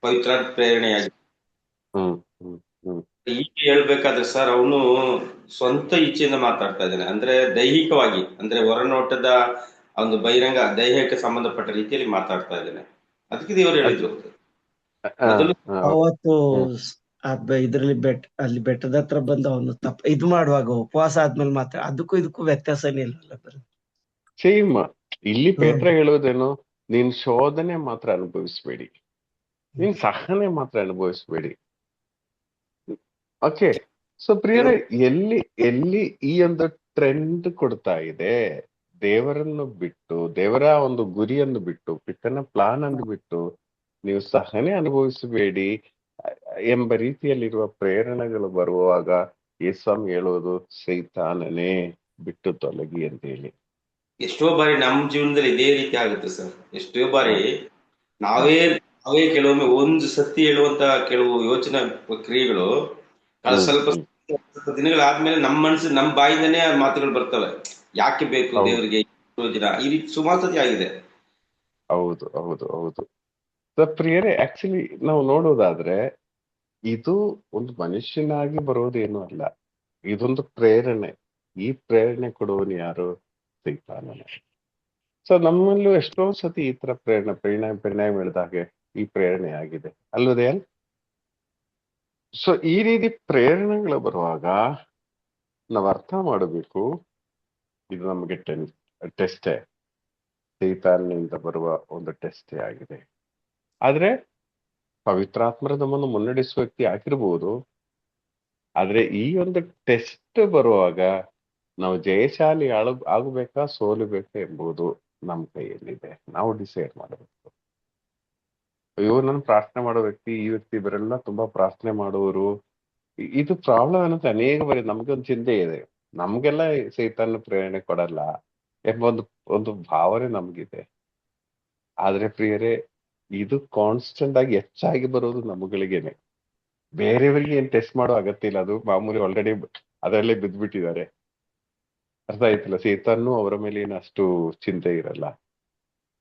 ಪವಿತ್ರ ಪ್ರೇರಣೆಯಾಗಿದೆ. ಹ್ಮ್ ಹ್ಮ್ ಹ್ಮ್ ಈಗ ಹೇಳ್ಬೇಕಾದ್ರೆ ಸರ್ ಅವನು ಸ್ವಂತ ಇಚ್ಛೆಯಿಂದ ಮಾತಾಡ್ತಾ ಇದ್ದಾನೆ, ಅಂದ್ರೆ ದೈಹಿಕವಾಗಿ, ಅಂದ್ರೆ ಹೊರನೋಟದ ಒಂದು ಬಹಿರಂಗ ದೈಹಿಕ ಸಂಬಂಧಪಟ್ಟ ರೀತಿಯಲ್ಲಿ ಮಾತಾಡ್ತಾ ಇದ್ದಾನೆ. ಅದಕ್ಕೆ ದೇವರು ಅದ್ ಹೇಳಿದ್ರು ಆ, ಮೊದಲು. ಆ, ಅವತ್ತು ಹ್ಮ್ ಇದ್ರಲ್ಲಿ ಅಲ್ಲಿ ಬೆಟ್ಟದ ಹತ್ರ ಬಂದು ಅವನು ಇದು ಮಾಡುವಾಗ ಉಪವಾಸ ಆದ್ಮೇಲೆ ಮಾತ್ರ ಅದಕ್ಕೂ ಇದಕ್ಕೂ ವ್ಯತ್ಯಾಸನೇ ಇಲ್ಲಲ್ಲ ಬರೀ. ಸೇಮ್. ಇಲ್ಲಿ ಹ್ಮ್ ಪೇತ್ರ ಹೇಳುವುದೇನು? ನೀನ್ ಶೋಧನೆ ಮಾತ್ರ ಅನುಭವಿಸ್ಬೇಡಿ, ನೀನ್ ಸಹನೆ ಮಾತ್ರ ಅನುಭವಿಸ್ಬೇಡಿ. ಓಕೆ. ಸೊ ಪ್ರಿಯರೇ, ಎಲ್ಲಿ ಎಲ್ಲಿ ಈ ಒಂದು ಟ್ರೆಂಡ್ ಕೊಡ್ತಾ ಇದೆ, ದೇವರನ್ನು ಬಿಟ್ಟು, ದೇವರ ಒಂದು ಗುರಿಯನ್ನು ಬಿಟ್ಟು, ಪಿತನ ಪ್ಲಾನ್ ಅನ್ನು ಬಿಟ್ಟು ನೀವು ಸಹನೆ ಅನುಭವಿಸಬೇಡಿ ಎಂಬ ರೀತಿಯಲ್ಲಿರುವ ಪ್ರೇರಣೆಗಳು ಬರುವಾಗ ಯೇಸ್ವಾಮಿ ಹೇಳುವುದು ಸೈತಾನನೇ ಬಿಟ್ಟು ತೊಲಗಿ ಅಂತ ಹೇಳಿ. ಎಷ್ಟೋ ಬಾರಿ ನಮ್ಮ ಜೀವನದಲ್ಲಿ ಇದೇ ರೀತಿ ಆಗುತ್ತೆ ಸರ್. ಎಷ್ಟೋ ಹ, ಬಾರಿ ಹ, ನಾವೇ ನಾವೇ ಕೆಲವೊಮ್ಮೆ ಒಂದು ಸತಿ ಹೇಳುವಂತ ಕೆಲವು ಯೋಚನಾ ಕ್ರಿಯೆಗಳು ಹ್ಮ್ ಸ್ವಲ್ಪ ಹ್ಮ್ ಸ್ವಲ್ಪ ದಿನಗಳಾದ್ಮೇಲೆ ನಮ್ಮ ಮನಸ್ಸು ನಮ್ಮ ಬಾಯಿಂದನೇ ಆ ಮಾತುಗಳು ಬರ್ತವೆ. ಯಾಕೆ ಬೇಕು ಹೌದು ದೇವರಿಗೆ ಪ್ರಯೋಜನ, ಈ ರೀತಿ ಸುಮಾರು ಸತಿ ಆಗಿದೆ. ಹೌದು ಹೌದು ಹೌದು. ಸೊ ಪ್ರಿಯರೇ, ಆಕ್ಚುಲಿ ನಾವು ನೋಡೋದಾದ್ರೆ ಇದು ಒಂದು ಮನುಷ್ಯನಾಗಿ ಬರೋದೇನು ಅಲ್ಲ, ಇದೊಂದು ಪ್ರೇರಣೆ. ಈ ಪ್ರೇರಣೆ ಕೊಡುವನು ಯಾರು? ಸೈತಾನನೇ. ಸೊ ನಮ್ಮಲ್ಲೂ ಎಷ್ಟೋ ಸತಿ ಈ ತರ ಪ್ರೇರಣೆ ಹೇಳಿದ ಹಾಗೆ ಈ ಪ್ರೇರಣೆ ಆಗಿದೆ ಅಲ್ಲದೆ. ಸೊ ಈ ರೀತಿ ಪ್ರೇರಣೆಗಳು ಬರುವಾಗ ನಾವು ಅರ್ಥ ಮಾಡಬೇಕು, ಇದು ನಮಗೆ ಟೆಸ್ಟೇ, ಸೈತಾನ್ನಿಂದ ಬರುವ ಒಂದು ಟೆಸ್ಟೇ ಆಗಿದೆ. ಆದ್ರೆ ಪವಿತ್ರಾತ್ಮರ ನಮ್ಮನ್ನು ಮುನ್ನಡೆಸುವ ವ್ಯಕ್ತಿ ಆಗಿರ್ಬೋದು. ಆದ್ರೆ ಈ ಒಂದು ಟೆಸ್ಟ್ ಬರುವಾಗ ನಾವು ಜಯಶಾಲಿ ಆಗಬೇಕಾ ಸೋಲಬೇಕಾ ಎಂಬುದು ನಮ್ಮ ಕೈಯಲ್ಲಿದೆ. ನಾವು ಡಿಸೈಡ್ ಮಾಡಬೇಕು. ಅಯ್ಯೋ, ನಾನು ಪ್ರಾರ್ಥನೆ ಮಾಡೋ ವ್ಯಕ್ತಿ, ಈ ವ್ಯಕ್ತಿ, ಇವರೆಲ್ಲ ತುಂಬಾ ಪ್ರಾರ್ಥನೆ ಮಾಡುವವರು. ಇದು ಪ್ರಾಬ್ಲಮ್ ಅನ್ನೋದು ಅನೇಕ ಬಾರಿ ನಮ್ಗೆ ಒಂದು ಚಿಂತೆ ಇದೆ. ನಮ್ಗೆಲ್ಲ ಸೈತಾನ ಪ್ರೇರಣೆ ಕೊಡಲ್ಲ ಎಂಬ ಒಂದು ಭಾವನೆ ನಮ್ಗಿದೆ. ಆದ್ರೆ ಪ್ರಿಯರೇ, ಇದು ಕಾನ್ಸ್ಟೆಂಟ್ ಆಗಿ ಹೆಚ್ಚಾಗಿ ಬರೋದು ನಮ್ಮಗಳಿಗೇನೆ. ಬೇರೆಯವರಿಗೆ ಏನ್ ಟೆಸ್ಟ್ ಮಾಡೋ ಅಗತ್ಯ ಇಲ್ಲ, ಅದು ಮಾಮೂಲಿ ಆಲ್ರೆಡಿ ಅದರಲ್ಲೇ ಬಿದ್ದ್ಬಿಟ್ಟಿದ್ದಾರೆ. ಅರ್ಥ ಆಯ್ತಲ್ಲ, ಸೈತಾನ್ನು ಅವರ ಮೇಲೆ ಏನು ಅಷ್ಟು ಚಿಂತೆ ಇರಲ್ಲ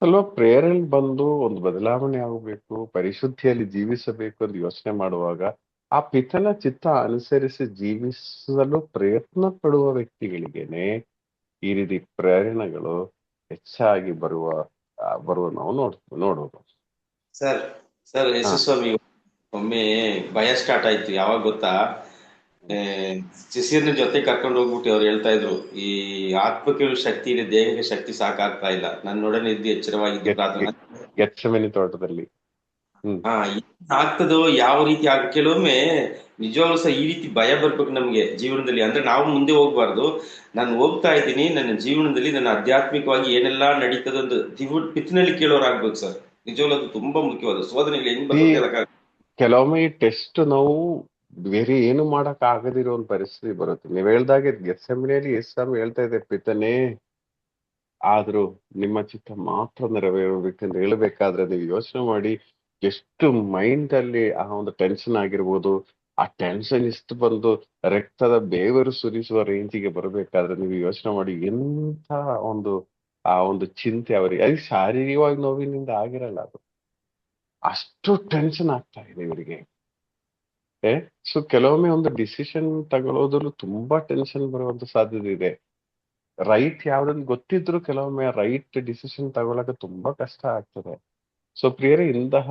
ಅಲ್ವಾ. ಪ್ರೇರಣೆ ಬಂದು ಒಂದು ಬದಲಾವಣೆ ಆಗಬೇಕು, ಪರಿಶುದ್ಧಿಯಲ್ಲಿ ಜೀವಿಸಬೇಕು ಅಂತ ಯೋಚನೆ ಮಾಡುವಾಗ ಆ ಪಿತನ ಚಿತ್ತ ಅನುಸರಿಸಿ ಜೀವಿಸಲು ಪ್ರಯತ್ನ ಪಡುವ ವ್ಯಕ್ತಿಗಳಿಗೇನೆ ಈ ರೀತಿ ಪ್ರೇರಣೆಗಳು ಹೆಚ್ಚಾಗಿ ಬರುವ ನಾವು ನೋಡೋದು. ಸರ್ ಸರ್ ಹಾ. ಯಶಸ್ವಾಮಿ, ಒಮ್ಮೆ ಭಯ ಸ್ಟಾರ್ಟ್ ಆಯ್ತು. ಯಾವಾಗ ಗೊತ್ತಾ? ಆ, ಶಿಷ್ಯರನ್ನ ಜೊತೆ ಕರ್ಕೊಂಡು ಹೋಗ್ಬಿಟ್ಟು ಅವ್ರು ಹೇಳ್ತಾ ಇದ್ರು, ಈ ಆತ್ಮಕ್ಕೆ ಶಕ್ತಿ ಇದೆ, ದೇಹಕ್ಕೆ ಶಕ್ತಿ ಸಾಕಾಗ್ತಾ ಇಲ್ಲ, ನನ್ನೊಡನೆ ಇದ್ದು ಎಚ್ಚರವಾಗಿದ್ದು ಪ್ರಾರ್ಥನೆ. ಗೆತ್ಸೆಮನೆ ತೋಟದಲ್ಲಿ. ಹ್ಮ್ ಹಾ, ಆಗ್ತದೋ ಯಾವ ರೀತಿ ಕೆಲವೊಮ್ಮೆ ನಿಜವಾಗ್ಲೂ ಸಹ ಈ ರೀತಿ ಭಯ ಬರ್ಬೇಕು ನಮ್ಗೆ ಜೀವನದಲ್ಲಿ. ಅಂದ್ರೆ ನಾವು ಮುಂದೆ ಹೋಗ್ಬಾರ್ದು. ನಾನು ಹೋಗ್ತಾ ಇದ್ದೀನಿ, ನನ್ನ ಜೀವನದಲ್ಲಿ ನನ್ನ ಆಧ್ಯಾತ್ಮಿಕವಾಗಿ ಏನೆಲ್ಲಾ ನಡೀತದೋ ಅಂತ ಪಿತ್ತಿನಲ್ಲಿ ಕೇಳೋರಾಗ್ಬೇಕು ಸರ್. ನಿಜವಾಗ್ಲೂ ಅದು ತುಂಬಾ ಮುಖ್ಯವಾದ ಶೋಧನೆಗಳು ಹೆಂಗ್ ಈ ಬರ್ತದೆ ಹೇಳಕ್ ಕೆಲವೊಮ್ಮೆ ಈ ಟೆಸ್ಟ್ ನಾವು ಬೇರೆ ಏನು ಮಾಡಕ್ ಆಗದಿರೋ ಒಂದು ಪರಿಸ್ಥಿತಿ ಬರುತ್ತೆ. ನೀವ್ ಹೇಳ್ದಾಗೆ ಗೆತ್ಸೆಮನೆಯಲ್ಲಿ ಯೇಸು ಹೇಳ್ತಾ ಇದೆ, ಪಿತನೇ, ಆದ್ರೂ ನಿಮ್ಮ ಚಿತ್ತ ಮಾತ್ರ ನೆರವೇರಬೇಕಂತ ಹೇಳ್ಬೇಕಾದ್ರೆ ನೀವು ಯೋಚನೆ ಮಾಡಿ, ಎಷ್ಟು ಮೈಂಡ್ ಅಲ್ಲಿ ಆ ಒಂದು ಟೆನ್ಷನ್ ಆಗಿರ್ಬೋದು. ಆ ಟೆನ್ಷನ್ ಇಷ್ಟು ಬಂದು ರಕ್ತದ ಬೇವರು ಸುರಿಸುವ ರೇಂಜಿಗೆ ಬರಬೇಕಾದ್ರೆ ನೀವು ಯೋಚನೆ ಮಾಡಿ ಎಂಥ ಒಂದು ಆ ಒಂದು ಚಿಂತೆ ಅವರಿಗೆ. ಅದು ಶಾರೀರಿಕವಾಗಿ ನೋವಿನಿಂದ ಆಗಿರಲ್ಲ, ಅದು ಅಷ್ಟು ಟೆನ್ಷನ್ ಆಗ್ತಾ ಇದೆ ಇವರಿಗೆ. ಸೊ ಕೆಲವೊಮ್ಮೆ ಒಂದು ಡಿಸಿಷನ್ ತಗೊಳ್ಳೋದ್ರಲ್ಲೂ ತುಂಬಾ ಟೆನ್ಷನ್ ಬರುವಂತ ಸಾಧ್ಯತೆ ಇದೆ. ರೈಟ್ ಯಾವ್ದೊಂದು ಗೊತ್ತಿದ್ರು ಕೆಲವೊಮ್ಮೆ ರೈಟ್ ಡಿಸಿಷನ್ ತಗೊಳಕ್ಕೆ ತುಂಬಾ ಕಷ್ಟ ಆಗ್ತದೆ. ಸೊ ಪ್ರಿಯರೇ, ಇಂತಹ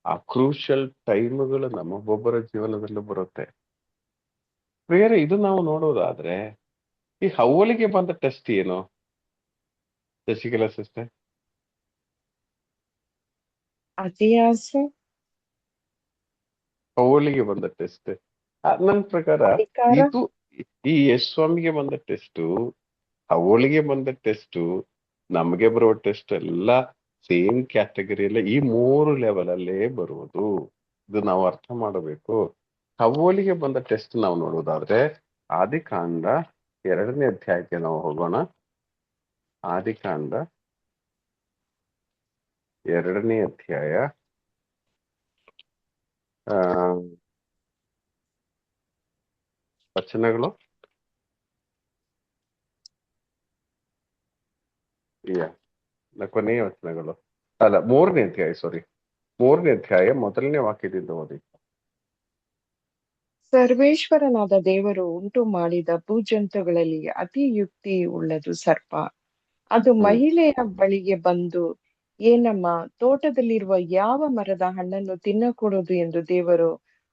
ಆ ಕ್ರೂಷಿಯಲ್ ಟೈಮ್ಗಳು ನಮ್ಮೊಬ್ಬೊಬ್ಬರ ಜೀವನದಲ್ಲೂ ಬರುತ್ತೆ. ಪ್ರಿಯರೇ, ಇದು ನಾವು ನೋಡೋದಾದ್ರೆ ಈ ಹವ್ವಳಿಗೆ ಬಂದ ಟೆಸ್ಟ್ ಏನು, ಶಶಿಕಲಾ ಸಿಸ್ಟರ್? ಅತಿಯಾಸೆ, ಹವ್ವಳಿಗೆ ಬಂದ ಟೆಸ್ಟ್ ನನ್ನ ಪ್ರಕಾರ ಅಧಿಕಾರ. ಇದು ಈ ಯಶ್ ಸ್ವಾಮಿಗೆ ಬಂದ ಟೆಸ್ಟು, ಹವ್ವಳಿಗೆ ಬಂದ ಟೆಸ್ಟು, ನಮಗೆ ಬರುವ ಟೆಸ್ಟ್ ಎಲ್ಲ ಸೇಮ್ ಕ್ಯಾಟಗರಿಯಲ್ಲೇ ಈ 3 ಲೆವೆಲ್ ಅಲ್ಲೇ ಬರುವುದು. ಇದು ನಾವು ಅರ್ಥ ಮಾಡಬೇಕು. ಹವ್ವಳಿಗೆ ಬಂದ ಟೆಸ್ಟ್ ನಾವು ನೋಡೋದಾದ್ರೆ ಆದಿಕಾಂಡ 2ನೇ ಅಧ್ಯಾಯಕ್ಕೆ ನಾವು ಹೋಗೋಣ. ಆದಿಕಾಂಡ 2ನೇ ಅಧ್ಯಾಯ ಆ ವಚನಗಳು ಕೊನೆಯ ವಚನಗಳು ಅಲ್ಲ, 3ನೇ ಅಧ್ಯಾಯ, ಸಾರಿ, 3ನೇ ಅಧ್ಯಾಯ 1ನೇ ವಾಕ್ಯದಿಂದ ಓದಿ. ಸರ್ವೇಶ್ವರನಾದ ದೇವರು ಉಂಟು ಮಾಡಿದ ಭೂಜಂತುಗಳಲ್ಲಿ ಅತಿ ಯುಕ್ತಿ ಉಳ್ಳದು ಸರ್ಪ. ಅದು ಹ್ಮ್ ಮಹಿಳೆಯ ಬಳಿಗೆ ಬಂದು, ಏನಮ್ಮ, ತೋಟದಲ್ಲಿರುವ ಯಾವ ಮರದ ಹಣ್ಣನ್ನು ತಿನ್ನಕೂಡದು ಎಂದು ದೇವರು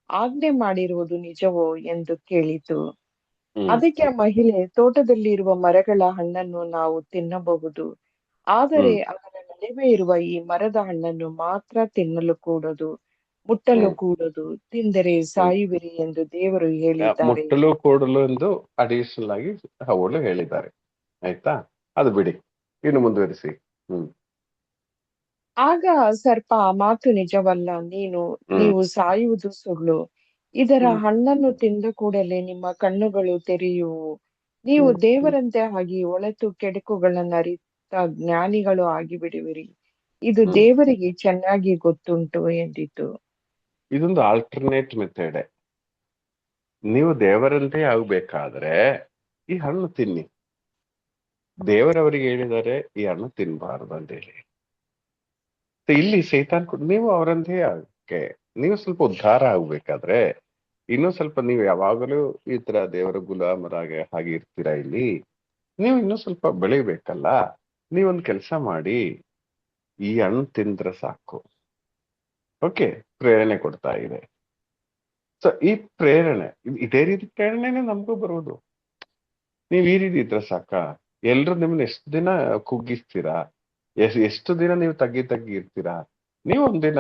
ಆಜ್ಞೆ ಮಾಡಿರುವುದು ನಿಜವೋ ಎಂದು ಕೇಳಿತು. ಹ್ಮ್ ಅದಕ್ಕೆ ಆ ಮಹಿಳೆ, ತೋಟದಲ್ಲಿರುವ ಮರಗಳ ಹಣ್ಣನ್ನು ನಾವು ತಿನ್ನಬಹುದು, ಆದರೆ ಹ್ಮ್ ಅದರ ನಡುವೆ ಇರುವ ಈ ಮರದ ಹಣ್ಣನ್ನು ಮಾತ್ರ ತಿನ್ನಲು ಕೂಡದು, ಮುಟ್ಟಲು ಹ್ಮ್ ಕೂಡದು, ತಿಂದರೆ ಹ್ಮ್ ಸಾಯುವಿರಿ ಎಂದು ದೇವರು ಹೇಳಿದ್ದಾರೆ. ಮುಟ್ಟಲು ಕೂಡಲು ಎಂದು ಅಡಿಷನಲ್ ಆಗಿ ಅವಳು ಹೇಳಿದ್ದಾರೆ. ಆಯ್ತಾ? ಅದು ಬಿಡಿ, ಇನ್ನು ಮುಂದುವರಿಸಿ. ಹ್ಮ್ ಆಗ ಸರ್ಪ, ಆ ಮಾತು ನಿಜವಲ್ಲ, ಹ್ಮ್ ನೀವು ಸಾಯುವುದು ಸುಳ್ಳು. ಇದರ ಹ್ಮ್ ಹಣ್ಣನ್ನು ತಿಂದ ಕೂಡಲೇ ನಿಮ್ಮ ಕಣ್ಣುಗಳು ತೆರೆಯುವು, ನೀವು ಹ್ಮ್ ದೇವರಂತೆ ಆಗಿ ಒಳಿತು ಕೆಡುಕುಗಳನ್ನು ಅರಿತ ಜ್ಞಾನಿಗಳು ಆಗಿಬಿಡುವಿರಿ. ಇದು ಹ್ಮ್ ದೇವರಿಗೆ ಚೆನ್ನಾಗಿ ಗೊತ್ತುಂಟು ಎಂದಿತು. ಇದೊಂದು ಆಲ್ಟರ್ನೇಟ್ ಮೆಥಡ್. ನೀವು ದೇವರಂತೆ ಆಗ್ಬೇಕಾದ್ರೆ ಈ ಹಣ್ಣು ತಿನ್ನಿ. ದೇವರವರಿಗೆ ಹೇಳಿದ್ದಾರೆ ಈ ಹಣ್ಣು ತಿನ್ಬಾರ್ದು ಅಂತ ಹೇಳಿ. So ಇಲ್ಲಿ ಸೈತಾನ್ ನೀವು ಅವರಂತೆ ಆಗಕ್ಕೆ, ನೀವು ಸ್ವಲ್ಪ ಉದ್ಧಾರ ಆಗ್ಬೇಕಾದ್ರೆ, ಇನ್ನೂ ಸ್ವಲ್ಪ ನೀವು ಯಾವಾಗಲೂ ಈ ತರ ದೇವರ ಗುಲಾಮರಾಗೆ ಹಾಗೆ ಇರ್ತೀರಾ ಇಲ್ಲಿ, ನೀವು ಇನ್ನೂ ಸ್ವಲ್ಪ ಬೆಳಿಬೇಕಲ್ಲ. ನೀವೊಂದು ಕೆಲಸ ಮಾಡಿ, ಈ ಹಣ್ಣು ತಿಂದ್ರೆ ಸಾಕು. ಓಕೆ, ಪ್ರೇರಣೆ ಕೊಡ್ತಾ ಇದೆ. ಸೊ ಈ ಪ್ರೇರಣೆ, ಇದೇ ರೀತಿ ಪ್ರೇರಣೆನೇ ನಮಗೂ ಬರುವುದು. ನೀವ್ ಈ ರೀತಿ ಇದ್ರೆ ಸಾಕ. ಎಲ್ರು ನಿಮ್ಮನ್ನ ಎಷ್ಟು ದಿನ ಕುಗ್ಗಿಸ್ತೀರಾ, ಎಷ್ಟು ದಿನ ನೀವು ತಗ್ಗಿ ಇರ್ತೀರಾ. ನೀವು ಒಂದಿನ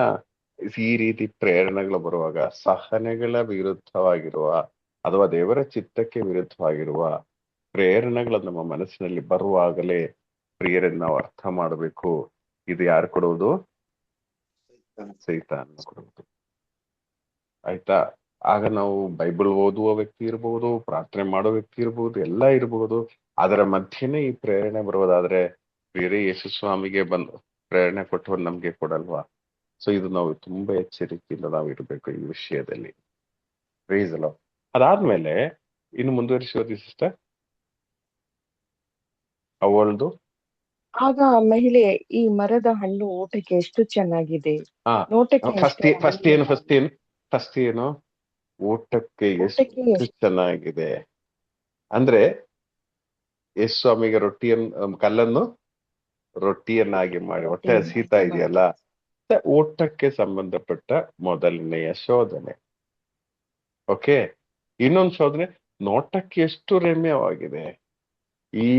ಈ ರೀತಿ ಪ್ರೇರಣೆಗಳು ಬರುವಾಗ, ಸಹನೆಗಳ ವಿರುದ್ಧವಾಗಿರುವ ಅಥವಾ ದೇವರ ಚಿತ್ತಕ್ಕೆ ವಿರುದ್ಧವಾಗಿರುವ ಪ್ರೇರಣೆಗಳು ನಮ್ಮ ಮನಸ್ಸಿನಲ್ಲಿ ಬರುವಾಗಲೇ ಪ್ರಿಯರನ್ನ ನಾವು ಅರ್ಥ ಮಾಡಬೇಕು, ಇದು ಯಾರು ಕೊಡುವುದು? ಸೈತಾನ್ ಕೊಡುವುದು. ಆಯ್ತಾ? ಆಗ ನಾವು ಬೈಬಲ್ ಓದುವ ವ್ಯಕ್ತಿ ಇರಬಹುದು, ಪ್ರಾರ್ಥನೆ ಮಾಡೋ ವ್ಯಕ್ತಿ ಇರಬಹುದು, ಎಲ್ಲ ಇರಬಹುದು. ಅದರ ಮಧ್ಯೆನೇ ಈ ಪ್ರೇರಣೆ ಬರುವುದಾದ್ರೆ ಬೇರೆ ಯೇಸು ಸ್ವಾಮಿಗೆ ಬಂದು ಪ್ರೇರಣೆ ಕೊಟ್ಟವರು ನಮ್ಗೆ ಕೊಡಲ್ವಾ? ಸೊ ಇದು ನಾವು ತುಂಬಾ ಎಚ್ಚರಿಕೆಯಿಂದ ನಾವು ಇರಬೇಕು ಈ ವಿಷಯದಲ್ಲಿ. Praise the lord. ಅದಾದ್ಮೇಲೆ ಇನ್ನು ಮುಂದುವರಿಸಿ ಓದಿ ಸಿಸ್ಟರ್. ಅವಳದು ಆಗ ಆ ಮಹಿಳೆ, ಈ ಮರದ ಹಣ್ಣು ಊಟಕ್ಕೆ ಎಷ್ಟು ಚೆನ್ನಾಗಿದೆ, ಹಾ ನೋಟಕ್ಕೆ ಫಸ್ಟ್ ಎಷ್ಟು ಫಸ್ಟ್ ಏನು ಫಸ್ಟ್ ರಮಣೀಯವಾಗಿದೆ, ಏನು ಫಸ್ಟ್ ಏನು ಊಟಕ್ಕೆ ಊಟಕ್ಕೆ ಎಷ್ಟು ಎಷ್ಟು ಚೆನ್ನಾಗಿದೆ ಅಂದ್ರೆ, ಯೇಸು ಸ್ವಾಮಿಗೆ ಕಲ್ಲನ್ನು ರೊಟ್ಟಿಯನ್ನಾಗಿ ಮಾಡಿ ಹೊಟ್ಟೆ ಹಸೀತಾ ರೊಟ್ಟಿಯನ್ನಾಗಿ ಇದೆಯಲ್ಲ. ಮಾಡಿದೆ. ಊಟಕ್ಕೆ ಸಂಬಂಧಪಟ್ಟ ಮೊದಲನೆಯ ಶೋಧನೆ. ಓಕೆ, ಇನ್ನೊಂದು ಶೋಧನೆ, ನೋಟಕ್ಕೆ ಎಷ್ಟು ರಮ್ಯವಾಗಿದೆ. ಈ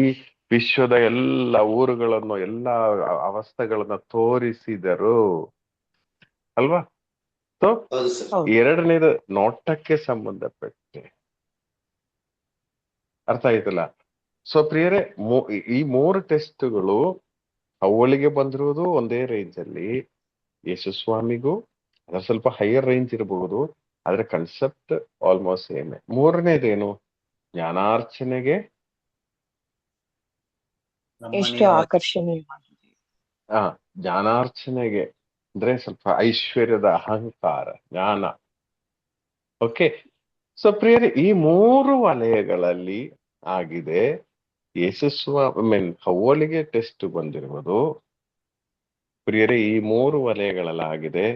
ವಿಶ್ವದ ಎಲ್ಲ ಊರುಗಳನ್ನು, ಎಲ್ಲ ಅವಸ್ಥೆಗಳನ್ನ ತೋರಿಸಿದರು ಅಲ್ವಾ? ಸೊ ಹೌದು ಸರ್. ಹೌದು. ಎರಡನೇದು ನೋಟಕ್ಕೆ ಸಂಬಂಧಪಟ್ಟೆ. ಅರ್ಥ ಆಯ್ತಲ್ಲ? ಸೊ ಪ್ರಿಯರೇ, ಈ 3 ಟೆಸ್ಟ್ಗಳು ಅವಳಿಗೆ ಬಂದಿರುವುದು ಒಂದೇ ರೇಂಜ್ ಅಲ್ಲಿ, ಯೇಸು ಸ್ವಾಮಿಗೂ ಅದರ ಸ್ವಲ್ಪ ಹೈಯರ್ ರೇಂಜ್ ಇರಬಹುದು, ಆದ್ರೆ ಕನ್ಸೆಪ್ಟ್ ಆಲ್ಮೋಸ್ಟ್ ಸೇಮ್. ಮೂರನೇದೇನು? ಜ್ಞಾನಾರ್ಚನೆಗೆ ಎಷ್ಟು ಆಕರ್ಷಣೀಯವಾಗಿದೆ. ಜ್ಞಾನಾರ್ಚನೆಗೆ ಅಂದ್ರೆ ಸ್ವಲ್ಪ ಐಶ್ವರ್ಯದ ಅಹಂಕಾರ, ಜ್ಞಾನ. ಓಕೆ, ಸೊ ಪ್ರಿಯರೇ, ಈ 3 ವಲಯಗಳಲ್ಲಿ ಆಗಿದೆ ಹವ್ವಳಿಗೆ ಟೆಸ್ಟ್ ಬಂದಿರುವುದು. ಪ್ರಿಯರೇ, ಈ 3 ವಲಯಗಳಲ್ಲಾಗಿದೆ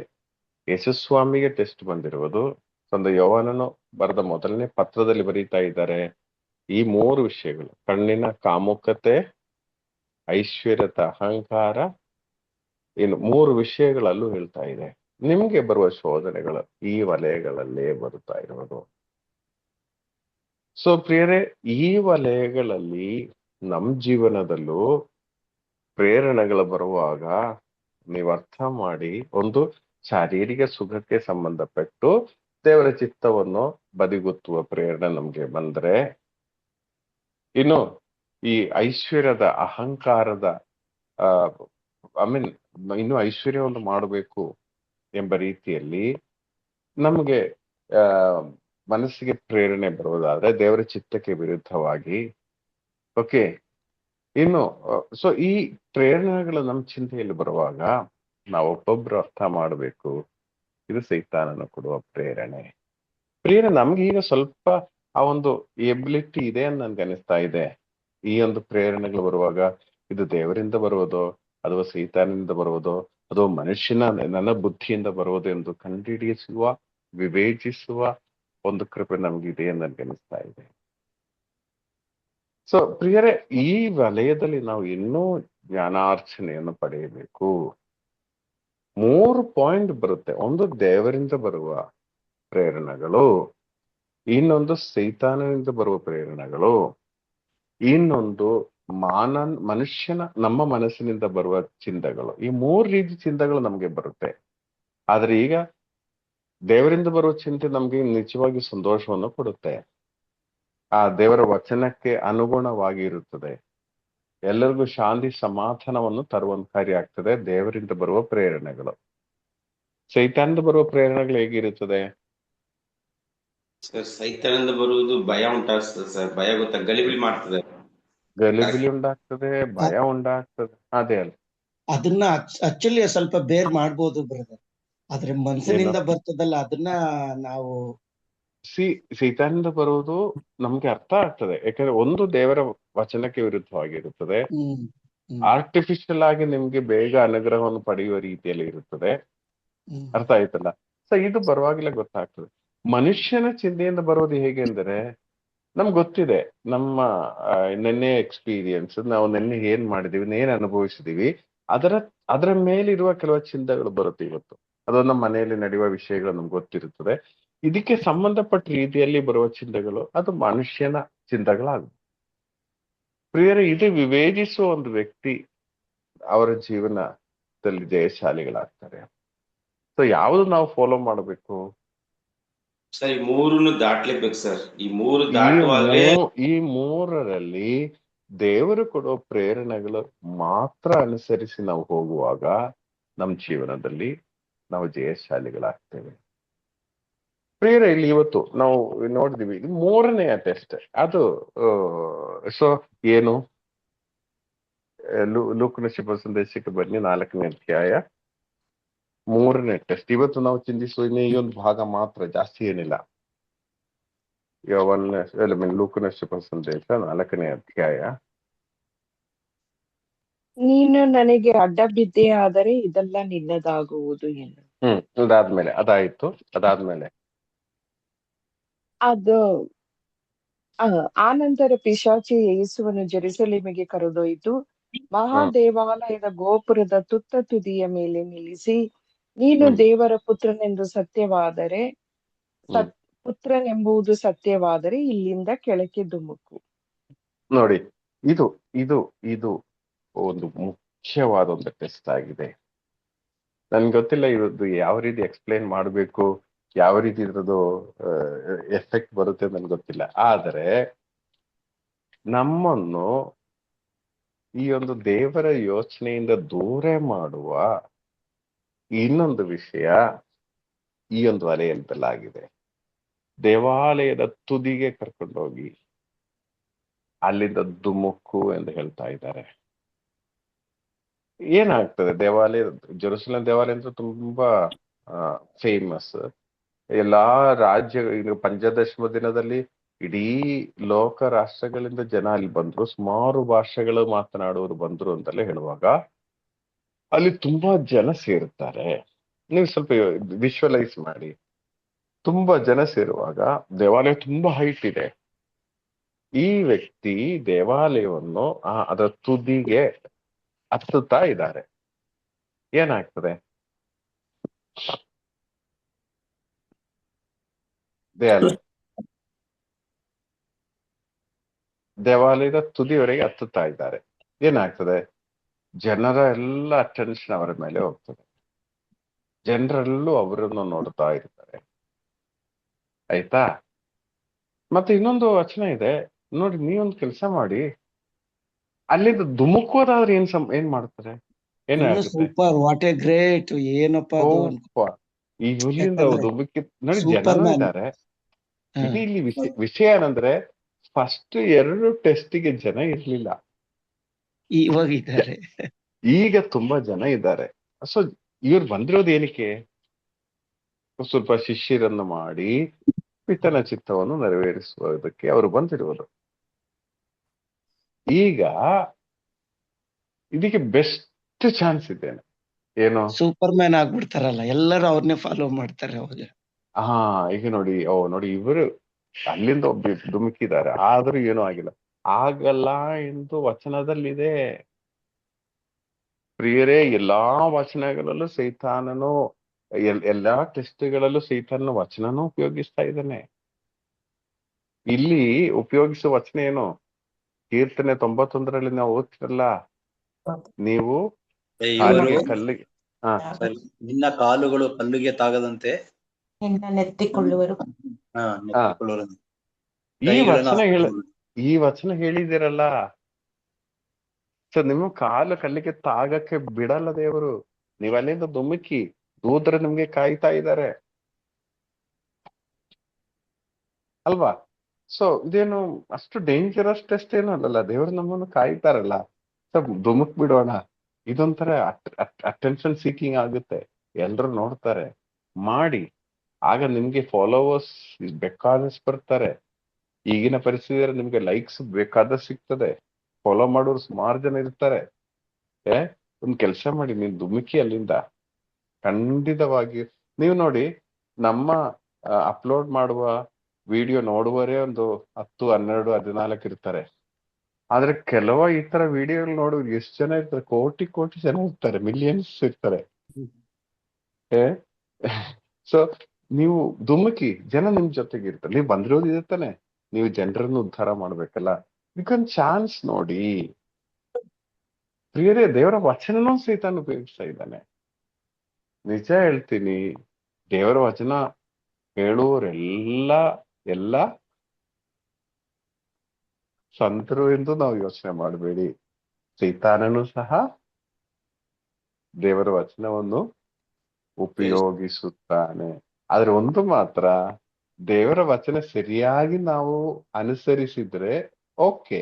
ಯೇಸುಸ್ವಾಮಿಗೆ ಟೆಸ್ಟ್ ಬಂದಿರುವುದು. ಸಂತ ಯೋಹಾನನು ಬರೆದ ಮೊದಲನೇ ಪತ್ರದಲ್ಲಿ ಬರೀತಾ ಇದ್ದಾರೆ, ಈ 3 ವಿಷಯಗಳು, ಕಣ್ಣಿನ ಕಾಮುಕತೆ, ಐಶ್ವರ್ಯದ ಅಹಂಕಾರ, ಇನ್ನು 3 ವಿಷಯಗಳಲ್ಲೂ ಹೇಳ್ತಾ ಇದೆ. ನಿಮ್ಗೆ ಬರುವ ಶೋಧನೆಗಳು ಈ ವಲಯಗಳಲ್ಲೇ ಬರುತ್ತಾ ಇರುವುದು. ಸೊ ಪ್ರಿಯರೇ, ಈ ವಲಯಗಳಲ್ಲಿ ನಮ್ ಜೀವನದಲ್ಲೂ ಪ್ರೇರಣೆಗಳು ಬರುವಾಗ ನೀವು ಅರ್ಥ ಮಾಡಿ, ಒಂದು ಶಾರೀರಿಕ ಸುಖಕ್ಕೆ ಸಂಬಂಧಪಟ್ಟು ದೇವರ ಚಿತ್ತವನ್ನು ಬದಿಗುತ್ತುವ ಪ್ರೇರಣೆ ನಮ್ಗೆ ಬಂದ್ರೆ, ಇನ್ನು ಈ ಐಶ್ವರ್ಯದ ಅಹಂಕಾರದ ಇನ್ನು ಐಶ್ವರ್ಯವನ್ನು ಮಾಡಬೇಕು ಎಂಬ ರೀತಿಯಲ್ಲಿ ನಮಗೆ ಮನಸ್ಸಿಗೆ ಪ್ರೇರಣೆ ಬರುವುದಾದ್ರೆ ದೇವರ ಚಿತ್ತಕ್ಕೆ ವಿರುದ್ಧವಾಗಿ. ಓಕೆ, ಇನ್ನು ಸೊ ಈ ಪ್ರೇರಣೆಗಳು ನಮ್ಮ ಚಿಂತೆಯಲ್ಲಿ ಬರುವಾಗ ನಾವೊಬ್ಬೊಬ್ರು ಅರ್ಥ ಮಾಡಬೇಕು, ಇದು ಸೈತಾನನು ಕೊಡುವ ಪ್ರೇರಣೆ. ನಮ್ಗೆ ಈಗ ಸ್ವಲ್ಪ ಆ ಒಂದು ಎಬಿಲಿಟಿ ಇದೆ ಅಂತ ನನ್ಗೆ ಅನಿಸ್ತಾ ಇದೆ. ಈ ಒಂದು ಪ್ರೇರಣೆಗಳು ಬರುವಾಗ ಇದು ದೇವರಿಂದ ಬರುವುದೋ ಅಥವಾ ಸೈತಾನದಿಂದ ಬರುವುದೋ ಅದು ಮನುಷ್ಯನ ನನ್ನ ಬುದ್ಧಿಯಿಂದ ಬರೋದೆಂದು ಕಂಡುಹಿಡಿಸುವ, ವಿವೇಚಿಸುವ ಒಂದು ಕೃಪೆ ನಮ್ಗಿದೆ ಎಂದು ನನಗೆ ಅನಿಸ್ತಾ ಇದೆ. ಸೊ ಪ್ರಿಯರೇ, ಈ ವಲಯದಲ್ಲಿ ನಾವು ಇನ್ನೂ ಜ್ಞಾನಾರ್ಚನೆಯನ್ನು ಪಡೆಯಬೇಕು. 3 ಪಾಯಿಂಟ್ ಬರುತ್ತೆ. ಒಂದು ದೇವರಿಂದ ಬರುವ ಪ್ರೇರಣೆಗಳು, ಇನ್ನೊಂದು ಸೈತಾನನಿಂದ ಬರುವ ಪ್ರೇರಣೆಗಳು, ಇನ್ನೊಂದು ಮನುಷ್ಯನ ನಮ್ಮ ಮನಸ್ಸಿನಿಂದ ಬರುವ ಚಿಂತೆಗಳು. ಈ 3 ರೀತಿ ಚಿಂತೆಗಳು ನಮ್ಗೆ ಬರುತ್ತೆ. ಆದ್ರೆ ಈಗ ದೇವರಿಂದ ಬರುವ ಚಿಂತೆ ನಮ್ಗೆ ನಿಜವಾಗಿ ಸಂತೋಷವನ್ನು ಕೊಡುತ್ತೆ. ಆ ದೇವರ ವಚನಕ್ಕೆ ಅನುಗುಣವಾಗಿ ಇರುತ್ತದೆ. ಎಲ್ಲರಿಗೂ ಶಾಂತಿ ಸಮಾಧಾನವನ್ನು ತರುವಂತ ಕಾರ್ಯ ಆಗ್ತದೆ ದೇವರಿಂದ ಬರುವ ಪ್ರೇರಣೆಗಳು. ಸೈತಾನದಿಂದ ಬರುವ ಪ್ರೇರಣೆಗಳು ಹೇಗಿರುತ್ತದೆ? ಸರ್, ಸೈತಾನದಿಂದ ಬರುವುದು ಭಯ ಉಂಟಾಗ್ತದೆ ಸರ್. ಭಯ ಗೊತ್ತಾ, ಗಲಿಬಿಲಿ ಮಾಡ್ತದೆ. ಗಲಿಬಿಲಿ ಉಂಟಾಗ್ತದೆ, ಭಯ ಉಂಟಾಗ್ತದೆ. ಅದೇ ಅಲ್ಲ, ಅದನ್ನ ಆಕ್ಚುಲಿ ಸ್ವಲ್ಪ ಬೇರ್ ಮಾಡ್ಬೋದು ಬ್ರದರ್. ಆದ್ರೆ ಮನಸ್ಸಿನಿಂದ ಬರ್ತದಲ್ಲ, ಅದನ್ನ ನಾವು ಸೈತಾನದಿಂದ ಬರುವುದು ನಮ್ಗೆ ಅರ್ಥ ಆಗ್ತದೆ. ಯಾಕಂದ್ರೆ ಒಂದು ದೇವರ ವಚನಕ್ಕೆ ವಿರುದ್ಧವಾಗಿರುತ್ತದೆ. ಆರ್ಟಿಫಿಷಿಯಲ್ ಆಗಿ ನಿಮ್ಗೆ ಬೇಗ ಅನುಗ್ರಹವನ್ನು ಪಡೆಯುವ ರೀತಿಯಲ್ಲಿ ಇರುತ್ತದೆ. ಅರ್ಥ ಆಯ್ತಲ್ಲ? ಸೊ ಇದು ಬರುವಾಗಲೇ ಗೊತ್ತಾಗ್ತದೆ. ಮನುಷ್ಯನ ಚಿಂತೆಯಿಂದ ಬರೋದು ಹೇಗೆ ಅಂದ್ರೆ, ನಮ್ಗೆ ಗೊತ್ತಿದೆ ನಮ್ಮ ನೆನ್ನೆ ಎಕ್ಸ್ಪೀರಿಯನ್ಸ್, ನಾವು ನೆನ್ನೆ ಏನ್ ಮಾಡಿದೀವಿ, ಏನ್ ಅನುಭವಿಸಿದೀವಿ, ಅದರ ಮೇಲಿರುವ ಕೆಲವು ಚಿಂತೆಗಳು ಬರುತ್ತೆ ಇವತ್ತು. ಅದು ನಮ್ಮ ಮನೆಯಲ್ಲಿ ನಡೆಯುವ ವಿಷಯಗಳು ನಮ್ಗೆ ಗೊತ್ತಿರುತ್ತದೆ. ಇದಕ್ಕೆ ಸಂಬಂಧಪಟ್ಟ ರೀತಿಯಲ್ಲಿ ಬರುವ ಚಿಂತೆಗಳು ಅದು ಮನುಷ್ಯನ ಚಿಂತೆಗಳಾಗುತ್ತೆ. ಪ್ರಿಯರೇ, ಇದು ವಿವೇಚಿಸುವ ಒಂದು ವ್ಯಕ್ತಿ ಅವರ ಜೀವನದಲ್ಲಿ ಜಯಶಾಲಿಗಳಾಗ್ತಾರೆ. ಸೊ ಯಾವುದು ನಾವು ಫಾಲೋ ಮಾಡಬೇಕು? ಸರ್, ಈ 3 ದಾಟ್ಲೇಬೇಕು ಸರ್. ಈ 3 ದಾಟುವಾಗಲೇ ಈ 3ರಲ್ಲಿ ದೇವರು ಕೊಡೋ ಪ್ರೇರಣೆಗಳು ಮಾತ್ರ ಅನುಸರಿಸಿ ನಾವು ಹೋಗುವಾಗ ನಮ್ಮ ಜೀವನದಲ್ಲಿ ನಾವು ಜಯಶಾಲಿಗಳಾಗ್ತೇವೆ. ಪ್ರಿಯರೇ, ಇಲ್ಲಿ ಇವತ್ತು ನಾವು ನೋಡಿದ್ವಿ 3ನೇ ಟೆಸ್ಟ್. ಅದು ಸೊ ಏನು? ಲೂಕನ ಶುಭ ಸಂದೇಶಕ್ಕೆ ಬನ್ನಿ, 4ನೇ ಅಧ್ಯಾಯ 3ನೇ ಟೆಸ್ಟ್. ಇವತ್ತು ನಾವು ಚಿಂತಿಸುವ ಈ ಒಂದು ಭಾಗ ಮಾತ್ರ, ಜಾಸ್ತಿ ಏನಿಲ್ಲ. ಲೂಕನ ಶುಭ ಸಂದೇಶ 4ನೇ ಅಧ್ಯಾಯ. ನೀನು ನನಗೆ ಅಡ್ಡ ಬಿದ್ದೆ ಆದರೆ ಇದೆಲ್ಲ ನಿನ್ನದಾಗುವುದು ಎಂದು. ಅದಾಯ್ತು. ಅದಾದ್ಮೇಲೆ ಅದು ಆ ನಂತರ ಪಿಶಾಚಿ ಯೇಸುವನ್ನು ಜೆರುಸಲೇಮಿಗೆ ಕರೆದೊಯ್ದು ಮಹಾದೇವಾಲಯದ ಗೋಪುರದ ತುತ್ತ ತುದಿಯ ಮೇಲೆ ನಿಲ್ಲಿಸಿ, ನೀನು ದೇವರ ಪುತ್ರನೆಂಬುದು ಸತ್ಯವಾದರೆ ಇಲ್ಲಿಂದ ಕೆಳಕ್ಕೆ ಧುಮುಕು. ನೋಡಿ, ಇದು ಇದು ಇದು ಒಂದು ಮುಖ್ಯವಾದ ಒಂದು ಟೆಸ್ಟ್ ಆಗಿದೆ. ನನ್ಗೆ ಗೊತ್ತಿಲ್ಲ ಇವ್ರದ್ದು ಯಾವ ರೀತಿ ಎಕ್ಸ್ಪ್ಲೈನ್ ಮಾಡಬೇಕು, ಯಾವ ರೀತಿ ಇದ್ರದ್ದು ಎಫೆಕ್ಟ್ ಬರುತ್ತೆ ನನ್ಗೆ ಗೊತ್ತಿಲ್ಲ. ಆದರೆ ನಮ್ಮನ್ನು ಈ ಒಂದು ದೇವರ ಯೋಚನೆಯಿಂದ ದೂರ ಮಾಡುವ ಇನ್ನೊಂದು ವಿಷಯ ಈ ಒಂದು ವಲಯದಲ್ಲಾಗಿದೆ. ದೇವಾಲಯದ ತುದಿಗೆ ಕರ್ಕೊಂಡೋಗಿ ಅಲ್ಲಿಂದ ಧುಮುಕು ಎಂದು ಹೇಳ್ತಾ ಇದ್ದಾರೆ. ಏನಾಗ್ತದೆ? ಜೆರುಸಲೇಮ್ ದೇವಾಲಯ ಅಂತ ತುಂಬಾ ಫೇಮಸ್. ಎಲ್ಲಾ ರಾಜ್ಯ ಪಂಚದಶಮ ದಿನದಲ್ಲಿ ಇಡೀ ಲೋಕ ರಾಷ್ಟ್ರಗಳಿಂದ ಜನ ಅಲ್ಲಿ ಬಂದ್ರು, ಸುಮಾರು ಭಾಷೆಗಳು ಮಾತನಾಡುವರು ಬಂದ್ರು ಅಂತೆಲ್ಲ ಹೇಳುವಾಗ ಅಲ್ಲಿ ತುಂಬಾ ಜನ ಸೇರುತ್ತಾರೆ. ನೀವು ಸ್ವಲ್ಪ ವಿಶ್ವಲೈಸ್ ಮಾಡಿ. ತುಂಬಾ ಜನ ಸೇರುವಾಗ ದೇವಾಲಯ ತುಂಬಾ ಹೈಟ್ ಇದೆ. ಈ ವ್ಯಕ್ತಿ ದೇವಾಲಯವನ್ನು ಅದರ ತುದಿಗೆ ಹತ್ತುತ್ತಾ ಇದ್ದಾರೆ. ಏನಾಗ್ತದೆ? ದೇವಾಲಯದ ತುದಿಯವರೆಗೆ ಹತ್ತುತ್ತಾ ಇದ್ದಾರೆ. ಏನಾಗ್ತದೆ? ಜನರ ಎಲ್ಲ ಅಟೆನ್ಷನ್ ಅವರ ಮೇಲೆ ಹೋಗ್ತದೆ. ಜನರೆಲ್ಲೂ ಅವರನ್ನು ನೋಡ್ತಾ ಇರ್ತಾರೆ. ಆಯ್ತಾ? ಮತ್ತೆ ಇನ್ನೊಂದು ವಚನ ಇದೆ ನೋಡಿ, ನೀವೊಂದು ಕೆಲಸ ಮಾಡಿ, ಅಲ್ಲಿಂದ ಧುಮುಕೋದಾದ್ರೆ ಏನ್ ಮಾಡ್ತಾರೆ? ಏನಾಗುತ್ತೆ? ಸೂಪರ್, ವಾಟ್ ಎ ಗ್ರೇಟ್, ಏನಪ್ಪ ಈ ಹುಲ್ಲಿಂದ ಧುಮುಕಿ ನೋಡಿ, ಜನನೂ ಇದ್ದಾರೆ. ಇಲ್ಲಿ ವಿಷಯ ಏನಂದ್ರೆ, ಫಸ್ಟ್ 2 ಟೆಸ್ಟಿಗೆ ಜನ ಇರ್ಲಿಲ್ಲ, ಇವಾಗಿದ್ದಾರೆ. ಈಗ ತುಂಬಾ ಜನ ಇದ್ದಾರೆ. ಸೊ ಇವ್ರು ಬಂದಿರೋದು ಏನಕ್ಕೆ? ಸ್ವಲ್ಪ ಶಿಷ್ಯರನ್ನು ಮಾಡಿ ಪಿತನ ಚಿತ್ತವನ್ನು ನೆರವೇರಿಸುವುದಕ್ಕೆ ಅವರು ಬಂದಿರುವುದು. ಈಗ ಇದಕ್ಕೆ ಬೆಸ್ಟ್ ಚಾನ್ಸ್ ಇದ್ದೇನೆ. ಏನು ಸೂಪರ್ ಮ್ಯಾನ್ ಆಗ್ಬಿಡ್ತಾರಲ್ಲ, ಎಲ್ಲರೂ ಅವ್ರನ್ನೇ ಫಾಲೋ ಮಾಡ್ತಾರೆ ಅವಾಗ. ಹಾ ಈಗ ನೋಡಿ, ನೋಡಿ ಇವರು ಅಲ್ಲಿಂದ ಧುಮುಕಿದ್ದಾರೆ, ಆದ್ರೂ ಏನೂ ಆಗಿಲ್ಲ. ಆಗಲ್ಲ ಎಂದು ವಚನದಲ್ಲಿದೆ. ಪ್ರಿಯರೇ, ಎಲ್ಲಾ ವಚನಗಳಲ್ಲೂ ಸೈತಾನನು, ಎಲ್ಲಾ ಟೆಸ್ಟ್ಗಳಲ್ಲೂ ಸೈತಾನನ ವಚನನೂ ಉಪಯೋಗಿಸ್ತಾ ಇದ್ದಾನೆ. ಇಲ್ಲಿ ಉಪಯೋಗಿಸುವ ವಚನ ಏನು? ಕೀರ್ತನೆ 91ರಲ್ಲಿ ನಾವು ಓದ್ತಿರಲ್ಲ, ನೀವು ಇವರು ಕಾಲಿಗೆ ಕಲ್ಲಿಗೆ ಹಾ ಸರಿ, ನಿನ್ನ ಕಾಲುಗಳು ಕಲ್ಲಿಗೆ ತಾಗದಂತೆ ನೆತ್ತಿಕೊಳ್ಳುವರು. ಹಾ ನೆತ್ತಿಕೊಳ್ಳುವರು. ಈ ಕೈಗಳನ್ನು ವಚನ ಹೇಳಿದಿರಲ್ಲ. ಸೊ ನಿಮ್ಮ ಕಾಲು ಕಲ್ಲಿಗೆ ತಾಗಕ್ಕೆ ಬಿಡಲ್ಲ ದೇವರು. ನೀವು ಅಲ್ಲಿಂದ ಧುಮುಕಿ, ದೂತರು ನಿಮ್ಗೆ ಕಾಯ್ತಾ ಇದ್ದಾರೆ ಅಲ್ವಾ? ಸೊ ಇದೇನು ಅಷ್ಟು ಡೇಂಜರಸ್ ಟೆಸ್ಟ್ ಏನೂ ಅಲ್ಲಲ್ಲ, ದೇವರು ನಮ್ಮನ್ನು ಕಾಯ್ತಾರಲ್ಲ. ಸೊ ಧುಮುಕ್ ಬಿಡೋಣ. ಇದೊಂಥರ ಅಟೆನ್ಷನ್ ಸೀಕಿಂಗ್ ಆಗುತ್ತೆ, ಎಲ್ರು ನೋಡ್ತಾರೆ, ಮಾಡಿ. ಆಗ ನಿಮ್ಗೆ ಫಾಲೋವರ್ಸ್ ಬೇಕಾದಷ್ಟು ಬರ್ತಾರೆ. ಈಗಿನ ಪರಿಸ್ಥಿತಿಯಲ್ಲಿ ನಿಮ್ಗೆ ಲೈಕ್ಸ್ ಬೇಕಾದಷ್ಟು ಸಿಗ್ತದೆ, ಫಾಲೋ ಮಾಡೋರು ಸುಮಾರು ಜನ ಇರ್ತಾರೆ. ಒಂದ್ ಕೆಲಸ ಮಾಡಿ, ನೀವು ಧುಮುಕಿ ಅಲ್ಲಿಂದ. ಖಂಡಿತವಾಗಿ ನೀವು ನೋಡಿ, ನಮ್ಮ ಅಪ್ಲೋಡ್ ಮಾಡುವ ವಿಡಿಯೋ ನೋಡುವವರೇ ಒಂದು 10, 12, 14 ಇರ್ತಾರೆ. ಆದ್ರೆ ಕೆಲವು ಈ ತರ ವಿಡಿಯೋಗಳು ನೋಡುವ ಎಷ್ಟು ಜನ ಇರ್ತಾರೆ? ಕೋಟಿ ಕೋಟಿ ಜನ ಇರ್ತಾರೆ, ಮಿಲಿಯನ್ಸ್ ಇರ್ತಾರೆ. ಸೊ ನೀವು ಧುಮುಕಿ, ಜನ ನಿಮ್ ಜೊತೆಗೆ ಇರ್ತಾರೆ. ನೀವು ಬಂದಿರೋದು ಇದೆ ತಾನೆ, ನೀವು ಜನರನ್ನು ಉದ್ಧಾರ ಮಾಡ್ಬೇಕಲ್ಲ, ಇದಕ್ಕೊಂದು ಚಾನ್ಸ್ ನೋಡಿ. ಪ್ರಿಯರೇ, ದೇವರ ವಚನನೂ ಸೈತಾನ ಉಪಯೋಗಿಸ್ತಾ ಇದ್ದಾನೆ. ನಿಜ ಹೇಳ್ತೀನಿ, ದೇವರ ವಚನ ಹೇಳುವವರೆಲ್ಲ ಸಂತರು ಎಂದು ನಾವು ಯೋಚನೆ ಮಾಡಬೇಡಿ. ಸೈತಾನನು ಸಹ ದೇವರ ವಚನವನ್ನು ಉಪಯೋಗಿಸುತ್ತಾನೆ. ಆದ್ರೆ ಒಂದು ಮಾತ್ರ, ದೇವರ ವಚನ ಸರಿಯಾಗಿ ನಾವು ಅನುಸರಿಸಿದ್ರೆ ಓಕೆ.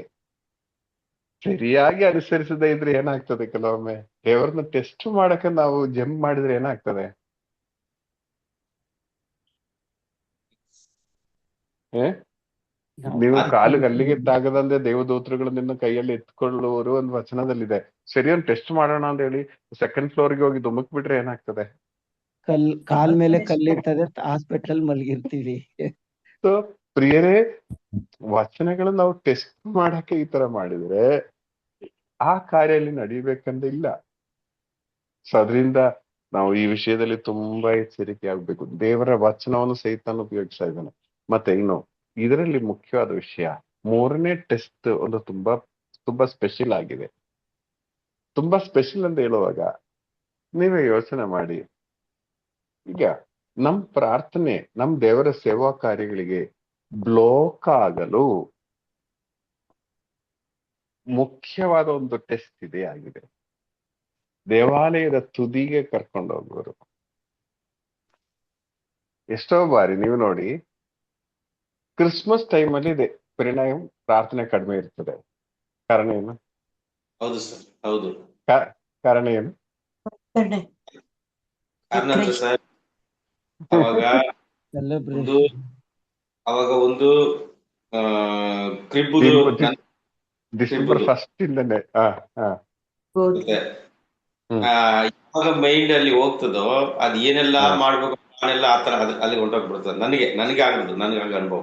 ಸರಿಯಾಗಿ ಅನುಸರಿಸದೇ ಇದ್ರೆ ಏನಾಗ್ತದೆ? ಕೆಲವೊಮ್ಮೆ ದೇವರನ್ನ ಟೆಸ್ಟ್ ಮಾಡಕ್ಕೆ ನಾವು ಜಂಪ್ ಮಾಡಿದ್ರೆ ಏನಾಗ್ತದೆ? ನೀವು ಕಾಲಿಗೆ ಅಲ್ಲಿಗೆ ತಾಗದಂತೆ ದೇವದೂತರುಗಳು ನಿನ್ನ ಕೈಯಲ್ಲಿ ಎತ್ಕೊಳ್ಳುವರು ಒಂದು ವಚನದಲ್ಲಿದೆ. ಸರಿ, ಒಂದು ಟೆಸ್ಟ್ ಮಾಡೋಣ ಅಂತ ಹೇಳಿ ಸೆಕೆಂಡ್ ಫ್ಲೋರ್ಗೆ ಹೋಗಿ ಧುಮುಕ್ ಬಿಟ್ರೆ ಏನಾಗ್ತದೆ? ಕಾಲ್ ಮೇಲೆ ಕಲ್ಲಿರ್ತದೆ, ಹಾಸ್ಪಿಟಲ್ ಮಲಗಿರ್ತೀವಿ. ಸೊ ಪ್ರಿಯರೇ, ವಚನಗಳು ನಾವು ಟೆಸ್ಟ್ ಮಾಡಕ್ಕೆ ಈ ತರ ಮಾಡಿದ್ರೆ ಆ ಕಾರ್ಯ ಅಲ್ಲಿ ನಡಿಬೇಕಂತ ಇಲ್ಲ. ಸೊ ಅದರಿಂದ ನಾವು ಈ ವಿಷಯದಲ್ಲಿ ತುಂಬಾ ಎಚ್ಚರಿಕೆ ಆಗ್ಬೇಕು. ದೇವರ ವಚನವನ್ನು ಸೈತಾನ ಉಪಯೋಗಿಸ್ತಾ ಇದ್ದಾನೆ. ಮತ್ತೆ ಇನ್ನು ಇದರಲ್ಲಿ ಮುಖ್ಯವಾದ ವಿಷಯ, 3ನೇ ಟೆಸ್ಟ್ ಒಂದು ತುಂಬಾ ತುಂಬಾ ಸ್ಪೆಷಲ್ ಆಗಿದೆ. ತುಂಬಾ ಸ್ಪೆಷಲ್ ಅಂತ ಹೇಳುವಾಗ ನೀವೇ ಯೋಚನೆ ಮಾಡಿ. ಈಗ ನಮ್ ಪ್ರಾರ್ಥನೆ, ನಮ್ ದೇವರ ಸೇವಾ ಕಾರ್ಯಗಳಿಗೆ ಬ್ಲೋಕ್ ಆಗಲು ಮುಖ್ಯವಾದ ಒಂದು ಟೆಸ್ಟ್ ಇದೆ ಆಗಿದೆ. ದೇವಾಲಯದ ತುದಿಗೆ ಕರ್ಕೊಂಡು ಹೋಗುವರು. ಎಷ್ಟೋ ಬಾರಿ ನೀವು ನೋಡಿ, ಕ್ರಿಸ್ಮಸ್ ಟೈಮ್ ಅಲ್ಲಿ ಇದೆ ಪರಿಣಾಮ ಪ್ರಾರ್ಥನೆ ಕಡಿಮೆ ಇರ್ತದೆ. ಕಾರಣ ಏನು? ಹೌದು ಸರ್, ಹೌದು. ಕಾರಣ ಏನು? ಕಾರಣ ಅಂದ್ರೆ ಸರ್, ಅವಾಗ ಒಂದು ಒಂದು ಕ್ರಿಬ್ಬುದು ಡಿಸೆಂಬರ್ 1 ಇಂದನೇ ಯಾವಾಗ ಮೈಂಡ್ ಅಲ್ಲಿ ಹೋಗ್ತದೋ, ಅದ್ ಏನೆಲ್ಲ ಮಾಡ್ಬೇಕು ನಾನೆಲ್ಲ ಆತರ ಅಲ್ಲಿ ಹೊಂಟೋಗ್ಬಿಡ್ತದೆ. ನನಗೆ ಆಗುದು, ನನಗೆ ಅನುಭವ.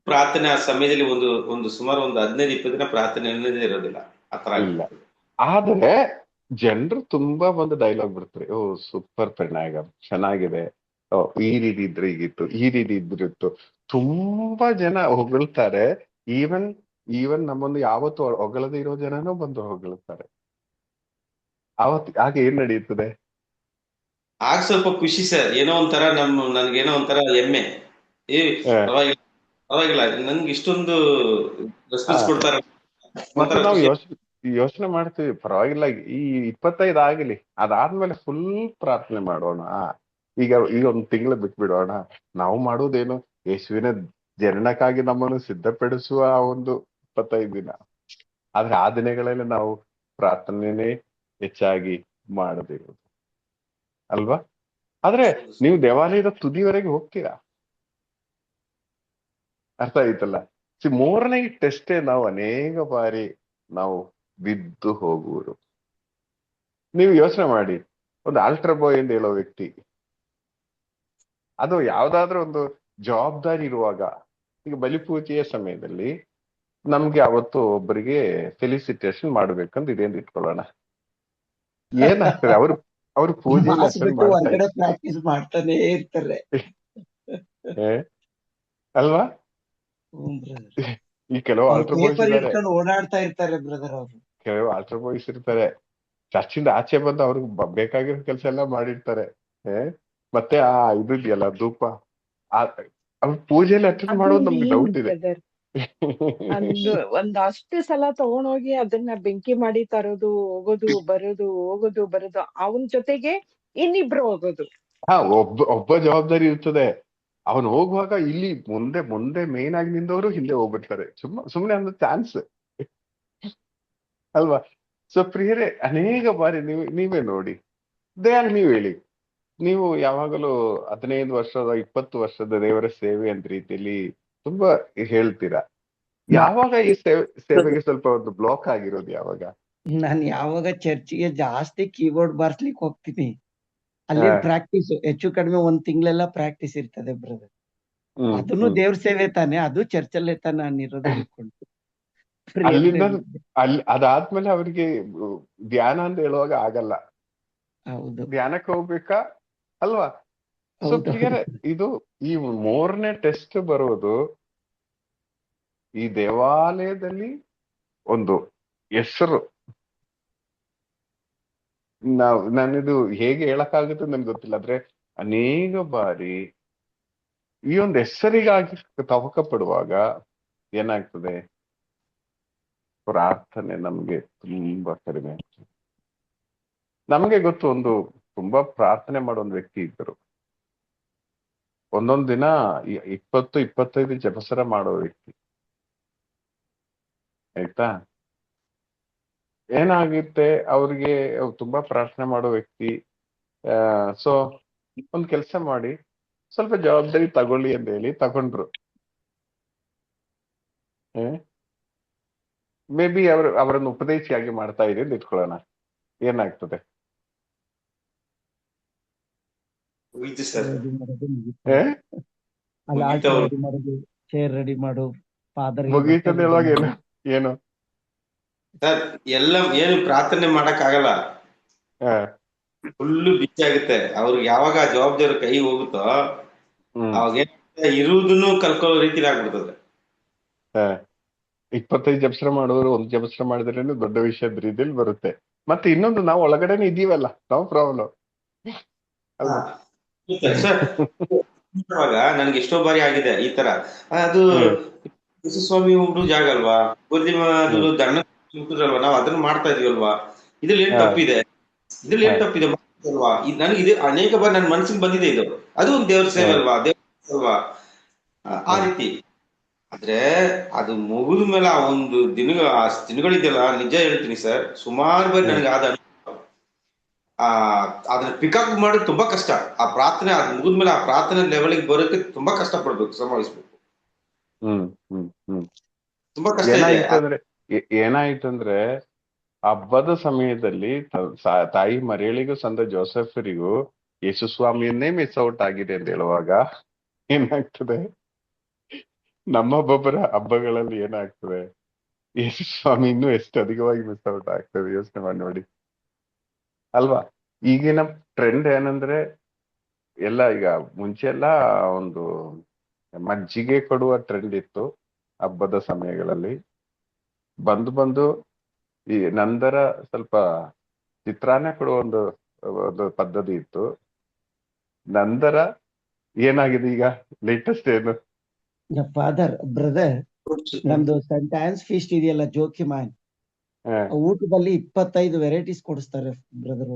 ಪ್ರಾರ್ಥನೆ ಆ ಸಮಯದಲ್ಲಿ ಒಂದು ಸುಮಾರು 15-20 ದಿನ ಪ್ರಾರ್ಥನೆ ಅನ್ನೋದೇ ಇರೋದಿಲ್ಲ, ಆತರ ಇಲ್ಲ. ಆದ್ರೆ ಜನರು ತುಂಬಾ ಒಂದು ಡೈಲಾಗ್ ಬಿಡ್ತಾರೆ, ಓ ಸೂಪರ್ ಪ್ರಣಾಯಕ, ಚೆನ್ನಾಗಿದೆ, ಈ ರೀತಿ ಇದ್ರೆ ಹೀಗಿತ್ತು, ಈ ರೀತಿ ಇದ್ರಿತ್ತು. ತುಂಬಾ ಜನ ಹೊಗಳ್ತಾರೆ. ಈವನ್ ನಮ್ಮೊಂದು ಯಾವತ್ತು ಹೊಗಳದೇ ಇರೋ ಜನನೂ ಬಂದು ಹೊಗಳ್ತಾರೆ. ಆಗ ಏನ್ ನಡೆಯುತ್ತದೆ? ಆಗ ಸ್ವಲ್ಪ ಖುಷಿ ಸರ್, ಏನೋ ಒಂಥರ ನನ್ಗೇನೋ ಒಂಥರ ಹೆಮ್ಮೆ. ಪರವಾಗಿಲ್ಲ, ನನ್ಗೆ ಇಷ್ಟೊಂದು ರೆಸ್ಪಾನ್ಸ್ ಕೊಡ್ತಾರ. ಮತ್ತೆ ನಾವು ಯೋಚನೆ ಮಾಡ್ತೀವಿ, ಪರವಾಗಿಲ್ಲ, ಈ 25 ಆಗಲಿ, ಅದಾದ್ಮೇಲೆ ಫುಲ್ ಪ್ರಾರ್ಥನೆ ಮಾಡೋಣ. ಈಗ ಒಂದು ತಿಂಗಳು ಬಿಟ್ಬಿಡೋಣ. ನಾವು ಮಾಡೋದೇನು? ಯೇಸುವಿನ ಜನನಕ್ಕಾಗಿ ನಮ್ಮನ್ನು ಸಿದ್ಧಪಡಿಸುವ ಒಂದು 25 ದಿನ. ಆದ್ರೆ ಆ ದಿನಗಳಲ್ಲಿ ನಾವು ಪ್ರಾರ್ಥನೆನೇ ಹೆಚ್ಚಾಗಿ ಮಾಡದಿರೋದು ಅಲ್ವಾ? ಆದ್ರೆ ನೀವು ದೇವಾಲಯದ ತುದಿವರೆಗೆ ಹೋಗ್ತೀರಾ, ಅರ್ಥ ಆಯ್ತಲ್ಲ? 3ನೇ ಟೆಸ್ಟೇ ನಾವು ಅನೇಕ ಬಾರಿ ನಾವು ಬಿದ್ದು ಹೋಗುವರು. ನೀವು ಯೋಚನೆ ಮಾಡಿ, ಒಂದು ಆಲ್ಟರ್ ಬಾಯ್ ಎಂದು ಹೇಳೋ ವ್ಯಕ್ತಿ, ಅದು ಯಾವ್ದಾದ್ರೂ ಒಂದು ಜವಾಬ್ದಾರಿ ಇರುವಾಗ, ಈಗ ಬಲಿಪೂಜೆಯ ಸಮಯದಲ್ಲಿ ನಮ್ಗೆ ಅವತ್ತು ಒಬ್ಬರಿಗೆ ಫೆಲಿಸಿಟೇಷನ್ ಮಾಡ್ಬೇಕಂತ ಇದೆ ಅಂತ ಇಟ್ಕೊಳ್ಳೋಣ. ಏನಾಗ್ತದೆ, ಅವ್ರು ಪೂಜೆಯಲ್ಲಿ ಮಾಸ್ ಅಟೆಂಡ್ ಬಿಟ್ಟು ಮಾಡ್ತಾ ಹೊರಗಡೆ ಪ್ರಾಕ್ಟೀಸ್ ಮಾಡ್ತಾನೆ ಇರ್ತಾರೆ. ಏ, ಅಲ್ವಾ? ಹ್ಮ್ ಬ್ರದರ್. ಈ ಕೆಲವು ಅವ್ರು ಆಲ್ಟರ್ ಬಾಯ್ಸ್ ಪೇಪರ್ ಇದ್ದಾರೆ, ಇಟ್ಕೊಂಡು ಓಡಾಡ್ತಾ ಇರ್ತಾರೆ ಬ್ರದರ್ ಅವರು. ಕೆಲವು ಆಲ್ಟರ್ ಬಾಯ್ಸ್ ಇರ್ತಾರೆ, ಚರ್ಚಿಂದ ಆಚೆ ಬಂದು ಅವ್ರಿಗೆ ಬೇಕಾಗಿರೋ ಕೆಲಸ ಎಲ್ಲ ಮಾಡಿರ್ತಾರೆ. ಮತ್ತೆ ಇದು ಇದೆಯಲ್ಲ ಧೂಪ, ಅವ್ರ ಪೂಜೆಯಲ್ಲಿ ಅಟೆಂಡ್ ಅದು ಮಾಡೋದು ನಮ್ಗೆ ಏನ್ ಡೌಟ್ ಇದೆ. ಬ್ರದರ್, ಒಂದಷ್ಟು ಸಲ ತಗೊಂಡೋಗಿ ಅದನ್ನ ಬೆಂಕಿ ಮಾಡಿ ತರೋದು, ಹೋಗೋದು ಬರೋದು, ಅವನ್ ಜೊತೆಗೆ ಇನ್ನಿಬ್ರು ಹೋಗೋದು. ಒಬ್ಬ ಜವಾಬ್ದಾರಿ ಇರ್ತದೆ. ಅವನು ಹೋಗುವಾಗ ಇಲ್ಲಿ ಮುಂದೆ ಮುಂದೆ ಮೇನ್ ಆಗಿ ನಿಂದವರು ಹಿಂದೆ ಹೋಗ್ಬಿಡ್ತಾರೆ, ಸುಮ್ಮನೆ ಒಂದು ಚಾನ್ಸ್ ಅಲ್ವಾ? ಸೊ ಪ್ರಿಯರೇ, ಅನೇಕ ಬಾರಿ ನೀವೇ ನೋಡಿ, ದಯಾಳ್ ನೀವು ಹೇಳಿ, ನೀವು ಯಾವಾಗಲೂ 15 ವರ್ಷದ 20 ವರ್ಷದ ದೇವರ ಸೇವೆ ಅಂತ ರೀತಿಯಲ್ಲಿ ತುಂಬಾ ಹೇಳ್ತೀರಾ. ಯಾವಾಗ ಈ ಸೇವೆಗೆ ಸ್ವಲ್ಪ ಒಂದು ಬ್ಲಾಕ್ ಆಗಿರೋದು ಯಾವಾಗ? ನಾನು ಯಾವಾಗ ಚರ್ಚಿಗೆ ಜಾಸ್ತಿ ಕೀಬೋರ್ಡ್ ಬಾರ್ಸ್ಲಿಕ್ಕೆ ಹೋಗ್ತೀನಿ, ಅಲ್ಲಿ ಪ್ರಾಕ್ಟೀಸ್ ಹೆಚ್ಚು ಕಡಿಮೆ 1 ತಿಂಗಳೆಲ್ಲ ಪ್ರಾಕ್ಟೀಸ್ ಇರ್ತದೆ ಬ್ರದರ್. ಅದನ್ನು ದೇವ್ರ ಸೇವೆ ತಾನೆ, ಅದು ಚರ್ಚಲ್ಲೇ ತಾನೆ ನಾನು ಇರೋದು ಅನ್ಕೊಂಡು. ಅಲ್ಲಿಂದ ಅದಾದ್ಮೇಲೆ ಅವ್ರಿಗೆ ಧ್ಯಾನ ಅಂತ ಹೇಳುವಾಗ ಆಗಲ್ಲ, ಹೌದು ಧ್ಯಾನಕ್ಕೆ ಹೋಗ್ಬೇಕಾ ಅಲ್ವಾ? ಸೊ ಹೌದು. ಪ್ರಿಯರೇ, ಇದು ಈ 3ನೇ ಟೆಸ್ಟ್ ಬರೋದು ಈ ದೇವಾಲಯದಲ್ಲಿ ಒಂದು ಹೆಸರು. ನಾನಿದು ಹೇಗೆ ಹೇಳಕ್ಕಾಗುತ್ತೆ ನನ್ಗೆ ಗೊತ್ತಿಲ್ಲ, ಆದ್ರೆ ಅನೇಕ ಬಾರಿ ಈ ಒಂದು ಹೆಸರಿಗಾಗಿ ತವಕ ಪಡುವಾಗ ಏನಾಗ್ತದೆ, ಪ್ರಾರ್ಥನೆ ನಮ್ಗೆ ತುಂಬಾ ಕಡಿಮೆ ಆಗ್ತದೆ. ನಮ್ಗೆ ಗೊತ್ತು, ಒಂದು ತುಂಬಾ ಪ್ರಾರ್ಥನೆ ಮಾಡೋ ಒಂದು ವ್ಯಕ್ತಿ ಇದ್ದರು, ಒಂದೊಂದ್ ದಿನ 20-25 ಜಪಸರ ಮಾಡೋ ವ್ಯಕ್ತಿ. ಆಯ್ತಾ? ಏನಾಗುತ್ತೆ ಅವ್ರಿಗೆ, ತುಂಬಾ ಪ್ರಾರ್ಥನೆ ಮಾಡೋ ವ್ಯಕ್ತಿ. ಸೊ ಒಂದ್ ಕೆಲ್ಸ ಮಾಡಿ, ಸ್ವಲ್ಪ ಜವಾಬ್ದಾರಿ ತಗೊಳ್ಳಿ ಅಂತ ಹೇಳಿ ತಗೊಂಡ್ರು. ಮೇ ಬಿ ಅವರನ್ನು ಉಪದೇಶಿಯಾಗಿ ಮಾಡ್ತಾ ಇದೆ ಅಂತ ಇಟ್ಕೊಳ್ಳೋಣ. ಏನಾಗ್ತದೆ? ರೆಡಿ ಮಾಡೋದು ಮುಗೀತು. ಅಲ್ಲಿ ಆಲ್ಟರ್ ರೆಡಿ ಮಾಡೋದು, ಚೇರ್ ರೆಡಿ ಮಾಡು, ಫಾದರ್ ಮುಗೀತದೆ ಹೇಳುವಾಗ ಏನು ಸರ್, ಎಲ್ಲ ಏನು ಪ್ರಾರ್ಥನೆ ಮಾಡಕ್ ಆಗಲ್ಲ, ಫುಲ್ಲು ಬಿಚ್ಚಿ ಆಗುತ್ತೆ. ಅವ್ರಿಗೆ ಯಾವಾಗ ಆ ಜವಾಬ್ದಾರಿ ಕೈ ಹೋಗುತ್ತೋ ಅವಾಗ ಇರುವುದನ್ನು ಕಲ್ಕೊಳ್ಳೋ ರೀತಿಲಿ ಆಗ್ಬಿಡ್ತದೆ. 25 ಜಪಸ್ರ ಮಾಡೋರು 1 ಜಪಸ್ರ ಮಾಡಿದ್ರೇನು ದೊಡ್ಡ ವಿಷಯದ ರೀತಿಯಲ್ಲಿ ಬರುತ್ತೆ. ಮತ್ತೆ ಇನ್ನೊಂದು, ನಾವು ಒಳಗಡೆನೆ ಇದೀವಲ್ಲ, ನಾವು ಪ್ರಾಬ್ಲಮ್ ಅಲ್ವಾ? ನನ್ಗೆ ಎಷ್ಟೋ ಬಾರಿ ಆಗಿದೆ ಈ ತರ. ಅದು ಸ್ವಾಮಿ ಉಂಟು ಜಾಗ ಅಲ್ವಾ, ದಂಡ ಅಲ್ವಾ, ನಾವ್ ಅದನ್ನ ಮಾಡ್ತಾ ಇದೀವಲ್ವಾ, ಇದ್ರಲ್ಲಿ ಏನ್ ತಪ್ಪಿದೆ, ಅಲ್ವಾ? ನನಗೆ ಇದು ಅನೇಕ ಬಾರಿ ನನ್ನ ಮನ್ಸಿಗೆ ಬಂದಿದೆ. ಇದು ಅದು ಒಂದು ದೇವ್ರ ಸೇವೆ ಅಲ್ವಾ, ಅಲ್ವಾ, ಆ ರೀತಿ. ಆದ್ರೆ ಅದು ಮುಗಿದ ಮೇಲೆ ಆ ಒಂದು ದಿನಗಳಿದೆಯಲ್ಲ, ನಿಜ ಹೇಳ್ತೀನಿ ಸರ್, ಸುಮಾರು ಬಾರಿ ನನಗೆ ಅದನ್ನ ಪಿಕಪ್ ಮಾಡೋದು ತುಂಬಾ ಕಷ್ಟ. ಆ ಪ್ರಾರ್ಥನೆ ಅದು ಮುಗಿದ್ಮೇಲೆ ಆ ಪ್ರಾರ್ಥನೆ ಲೆವೆಲ್ಗೆ ಬರೋಕೆ ತುಂಬಾ ಕಷ್ಟ ಪಡ್ಬೇಕು, ಶ್ರಮಿಸ್ಬೇಕು. ತುಂಬಾ ಕಷ್ಟ ಇದೆ. ಏನಾಯ್ತಂದ್ರೆ ಹಬ್ಬದ ಸಮಯದಲ್ಲಿ ತಾಯಿ ಮರಿಯಳಿಗೂ ಸಂತ ಜೋಸೆಫರಿಗೂ ಯೇಸು ಸ್ವಾಮಿಯನ್ನೇ ಮಿಸ್ ಔಟ್ ಆಗಿದೆ ಅಂತ ಹೇಳುವಾಗ ಏನಾಗ್ತದೆ, ನಮ್ಮೊಬ್ಬೊಬ್ಬರ ಹಬ್ಬಗಳಲ್ಲಿ ಏನಾಗ್ತದೆ, ಯೇಸು ಸ್ವಾಮಿ ಇನ್ನೂ ಎಷ್ಟು ಅಧಿಕವಾಗಿ ಮಿಸ್ ಔಟ್ ಆಗ್ತದೆ. ಯೋಚನೆ ಮಾಡಿ ನೋಡಿ ಅಲ್ವಾ? ಈಗಿನ ಟ್ರೆಂಡ್ ಏನಂದ್ರೆ, ಎಲ್ಲ ಈಗ ಮುಂಚೆ ಎಲ್ಲ ಒಂದು ಮಜ್ಜಿಗೆ ಕೊಡುವ ಟ್ರೆಂಡ್ ಇತ್ತು ಹಬ್ಬದ ಸಮಯಗಳಲ್ಲಿ. ಬಂದು ಈ ನಂತರ ಸ್ವಲ್ಪ ಚಿತ್ರಾನ್ನ ಕೊಡುವ ಒಂದು ಪದ್ಧತಿ ಇತ್ತು. ನಂತರ ಏನಾಗಿದೆ ಈಗ ಲೇಟೆಸ್ಟ್ ಏನು, ಫಾದರ್ ಬ್ರದರ್, ನಮ್ದು ಸೆಂಟ್ ಆನ್ಸ್ ಫೀಸ್ಟ್ ಇದೆಯಲ್ಲ, ಜೋಕಿಮಾನ್, ಊಟದಲ್ಲಿ 25 ವೆರೈಟೀಸ್ ಕೊಡಿಸ್ತಾರೆ ಬ್ರದರ್.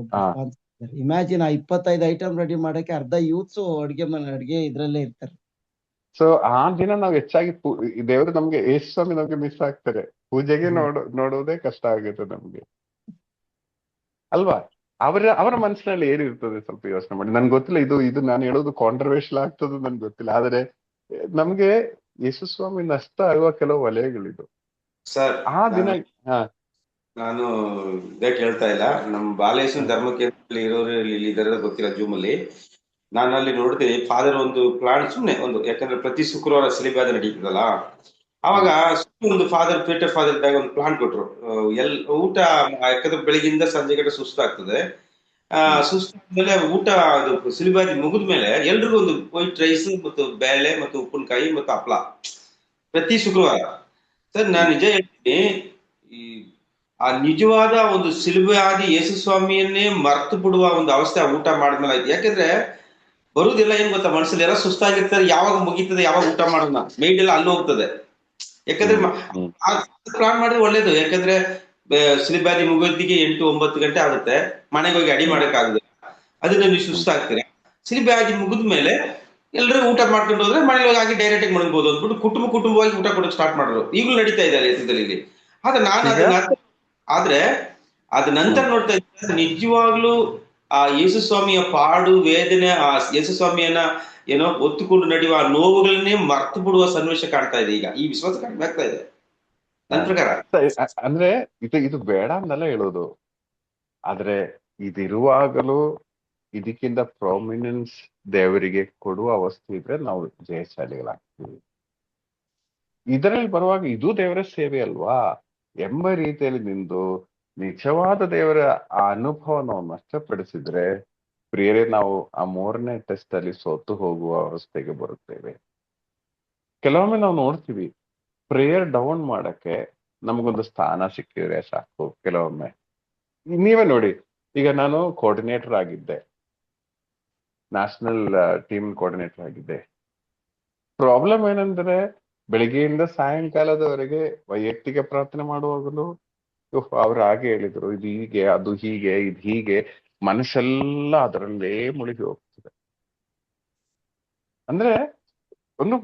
ಇಮ್ಯಾಜಿನ್, ಆ 25 ಐಟಮ್ ರೆಡಿ ಮಾಡಕ್ಕೆ ಅರ್ಧ ಯೂತ್ಸ್ ಅಡ್ಗೆ ಇದ್ರಲ್ಲೇ ಇರ್ತಾರೆ. ಸೊ ಆ ದಿನ ನಾವು ಹೆಚ್ಚಾಗಿ ದೇವರು ನಮ್ಗೆ ಯೇಸು ಸ್ವಾಮಿ ನಮ್ಗೆ ಮಿಸ್ ಆಗ್ತಾರೆ. ಪೂಜೆಗೆ ನೋಡೋದೇ ಕಷ್ಟ ಆಗುತ್ತೆ ನಮ್ಗೆ ಅಲ್ವಾ? ಅವರ ಮನಸ್ಸಿನಲ್ಲಿ ಏನಿರ್ತದೆ ಸ್ವಲ್ಪ ಯೋಚನೆ ಮಾಡಿ. ನನ್ಗೆ ಗೊತ್ತಿಲ್ಲ, ಇದು ನಾನು ಹೇಳೋದು ಕಾಂಟ್ರವರ್ಷಿಯಲ್ ಆಗ್ತದೆ ನನ್ಗೆ ಗೊತ್ತಿಲ್ಲ, ಆದ್ರೆ ನಮ್ಗೆ ಯೇಸು ಸ್ವಾಮಿ ನಷ್ಟ ಆಗುವ ಕೆಲವು ವಲಯಗಳಿದು. ಸರ್, ಆ ದಿನ ನಾನು ಇದೇ ಕೇಳ್ತಾ ಇಲ್ಲ. ನಮ್ಮ ಬಾಲೇಶ್ವರ ಧರ್ಮ ಕೇಂದ್ರದಲ್ಲಿ ಇರೋರು ಇಲ್ಲಿ ಇದಾರೆ ಗೊತ್ತಿಲ್ಲ ಜೂಮಲ್ಲಿ. ನಾನು ಅಲ್ಲಿ ನೋಡಿದೆ ಫಾದರ್ ಒಂದು ಪ್ಲಾನ್ ಸುಮ್ಮನೆ ಒಂದು, ಯಾಕಂದ್ರೆ ಪ್ರತಿ ಶುಕ್ರವಾರ ಸಿಲಿಬಾದ ನಡೀತದಲ್ಲ, ಅವಾಗ ಸುಮ್ನೆ ಒಂದು ಫಾದರ್ ಪೀಟರ್ ಫಾದರ್ ಇದ್ದಾಗ ಒಂದು ಪ್ಲಾನ್ ಕೊಟ್ರು. ಊಟ, ಯಾಕಂದ್ರೆ ಬೆಳಿಗ್ಗಿಂದ ಸಂಜೆ ಕಡೆ ಸುಸ್ತಾಗ್ತದೆ. ಸುಸ್ತಾದ್ಮೇಲೆ ಊಟ ಅದು ಸಿಲಿಬಾದಿ ಮುಗಿದ್ಮೇಲೆ ಎಲ್ರಿಗೂ ಒಂದು ವೈಟ್ ರೈಸ್ ಮತ್ತು ಬೇಳೆ ಮತ್ತು ಉಪ್ಪಿನಕಾಯಿ ಮತ್ತು ಹಪ್ಳ ಪ್ರತಿ ಶುಕ್ರವಾರ. ಸರ್ ನಾನು ನಿಜ ಹೇಳ್ತೀನಿ, ಈ ಆ ನಿಜವಾದ ಒಂದು ಸಿಲುಬೆ ಆದಿ ಯೇಸು ಸ್ವಾಮಿಯನ್ನೇ ಮರ್ತು ಬಿಡುವ ಒಂದು ಅವಸ್ಥೆ ಆ ಊಟ ಮಾಡಿದ್ಮೇಲೆ ಆಯ್ತು. ಯಾಕಂದ್ರೆ ಬರುದಿಲ್ಲ, ಏನ್ ಗೊತ್ತಾ, ಮನಸ್ಸಲ್ಲಿ ಎಲ್ಲ ಸುಸ್ತಾಗಿರ್ತಾರೆ, ಯಾವಾಗ ಮುಗೀತದೆ, ಯಾವಾಗ ಊಟ ಮಾಡೋಣ, ಮೈಂಡ್ ಎಲ್ಲ ಅಲ್ಲಿ ಹೋಗ್ತದೆ. ಯಾಕಂದ್ರೆ ಪ್ಲಾನ್ ಮಾಡಿದ್ರೆ ಒಳ್ಳೇದು. ಯಾಕಂದ್ರೆ ಸಿಲಿಬಾದಿ ಮುಗೋದಿಗೆ 8-9 ಗಂಟೆ ಆಗುತ್ತೆ, ಮನೆಗೆ ಹೋಗಿ ಅಡಿ ಮಾಡಕ್ ಆಗುದಿಲ್ಲ, ಅದನ್ನ ನೀವು ಸುಸ್ತಾಗ್ತೀರಾ. ಸಿಲಿಬಾದಿ ಮುಗಿದ್ಮೇಲೆ ಎಲ್ಲರೂ ಊಟ ಮಾಡ್ಕೊಂಡು ಹೋದ್ರೆ ಮನೇಲಿ ಹೋಗಿ ಹಾಗೆ ಡೈರೆಕ್ಟ್ ಆಗಿ ಮಣಗ್ಬೋದು ಅಂದ್ಬಿಟ್ಟು ಕುಟುಂಬವಾಗಿ ಊಟ ಕೊಡೋಕೆ ಸ್ಟಾರ್ಟ್ ಮಾಡಿದ್ರು. ಈಗಲೂ ನಡೀತಾ ಇದೆ ಯೇಸುದಲ್ಲಿ ಇಲ್ಲಿ. ಆದ್ರೆ ನಾನು ಆದ್ರೆ ಅದ ನಂತರ ನೋಡ್ತಾ ಇದ್ದೆ, ನಿಜವಾಗ್ಲೂ ಆ ಯೇಸು ಸ್ವಾಮಿಯ ಪಾಡು ವೇದನೆ, ಆ ಯೇಸು ಸ್ವಾಮಿಯನ್ನ ಏನೋ ಒತ್ತುಕೊಂಡು ನಡೆಯುವ ಆ ನೋವುಗಳನ್ನೇ ಮರ್ತು ಬಿಡುವ ಸನ್ನಿವೇಶ ಕಾಣ್ತಾ ಇದೆ ಈಗ. ಈ ವಿಶ್ವಾಸ ಕಡಿಮೆ ಆಗ್ತಾ ಇದೆ ನನ್ನ ಪ್ರಕಾರ. ಅಂದ್ರೆ ಇದು ಬೇಡ ಅಂದಲ್ಲ ಹೇಳೋದು, ಆದ್ರೆ ಇದಿರುವಾಗಲೂ ಇದಕ್ಕಿಂತ ಪ್ರಾಮಿನೆನ್ಸ್ ದೇವರಿಗೆ ಕೊಡುವ ಅವಸ್ಥೆ ಇದ್ರೆ ನಾವು ಜಯಶಾಲಿಗಳಾಗ್ತೀವಿ. ಇದರಲ್ಲಿ ಬರುವಾಗ ಇದು ದೇವರ ಸೇವೆ ಅಲ್ವಾ ಎಂಬ ರೀತಿಯಲ್ಲಿ ನಿಂದು ನಿಜವಾದ ದೇವರ ಆ ಅನುಭವ ನಾವು ನಷ್ಟಪಡಿಸಿದ್ರೆ ಪ್ರಿಯರೇ, ನಾವು ಆ 3ನೇ ಟೆಸ್ಟ್ ಅಲ್ಲಿ ಸೋತು ಹೋಗುವ ಅವಸ್ಥೆಗೆ ಬರುತ್ತೇವೆ. ಕೆಲವೊಮ್ಮೆ ನಾವು ನೋಡ್ತೀವಿ, ಪ್ರೇಯರ್ ಡೌನ್ ಮಾಡಕ್ಕೆ ನಮಗೊಂದು ಸ್ಥಾನ ಸಿಕ್ಕಿದ್ರೆ ಸಾಕು. ಕೆಲವೊಮ್ಮೆ ನೀವೇ ನೋಡಿ, ಈಗ ನಾನು ಕೋಆರ್ಡಿನೇಟರ್ ಆಗಿದ್ದೆ, ನ್ಯಾಷನಲ್ ಟೀಮ್ ಕೋಆರ್ಡಿನೇಟರ್ ಆಗಿದ್ದೆ. ಪ್ರಾಬ್ಲಮ್ ಏನಂದ್ರೆ ಬೆಳಿಗ್ಗೆಯಿಂದ ಸಾಯಂಕಾಲದವರೆಗೆ ವೈಯಕ್ತಿಕ ಪ್ರಾರ್ಥನೆ ಮಾಡುವಾಗಲೂ ಅವ್ರು ಹಾಗೆ ಹೇಳಿದ್ರು, ಇದು ಹೀಗೆ, ಅದು ಹೀಗೆ, ಇದು ಹೀಗೆ, ಮನಸ್ಸೆಲ್ಲ ಅದರಲ್ಲೇ ಮುಳುಗಿ ಹೋಗ್ತದೆ. ಅಂದ್ರೆ ಒಂದು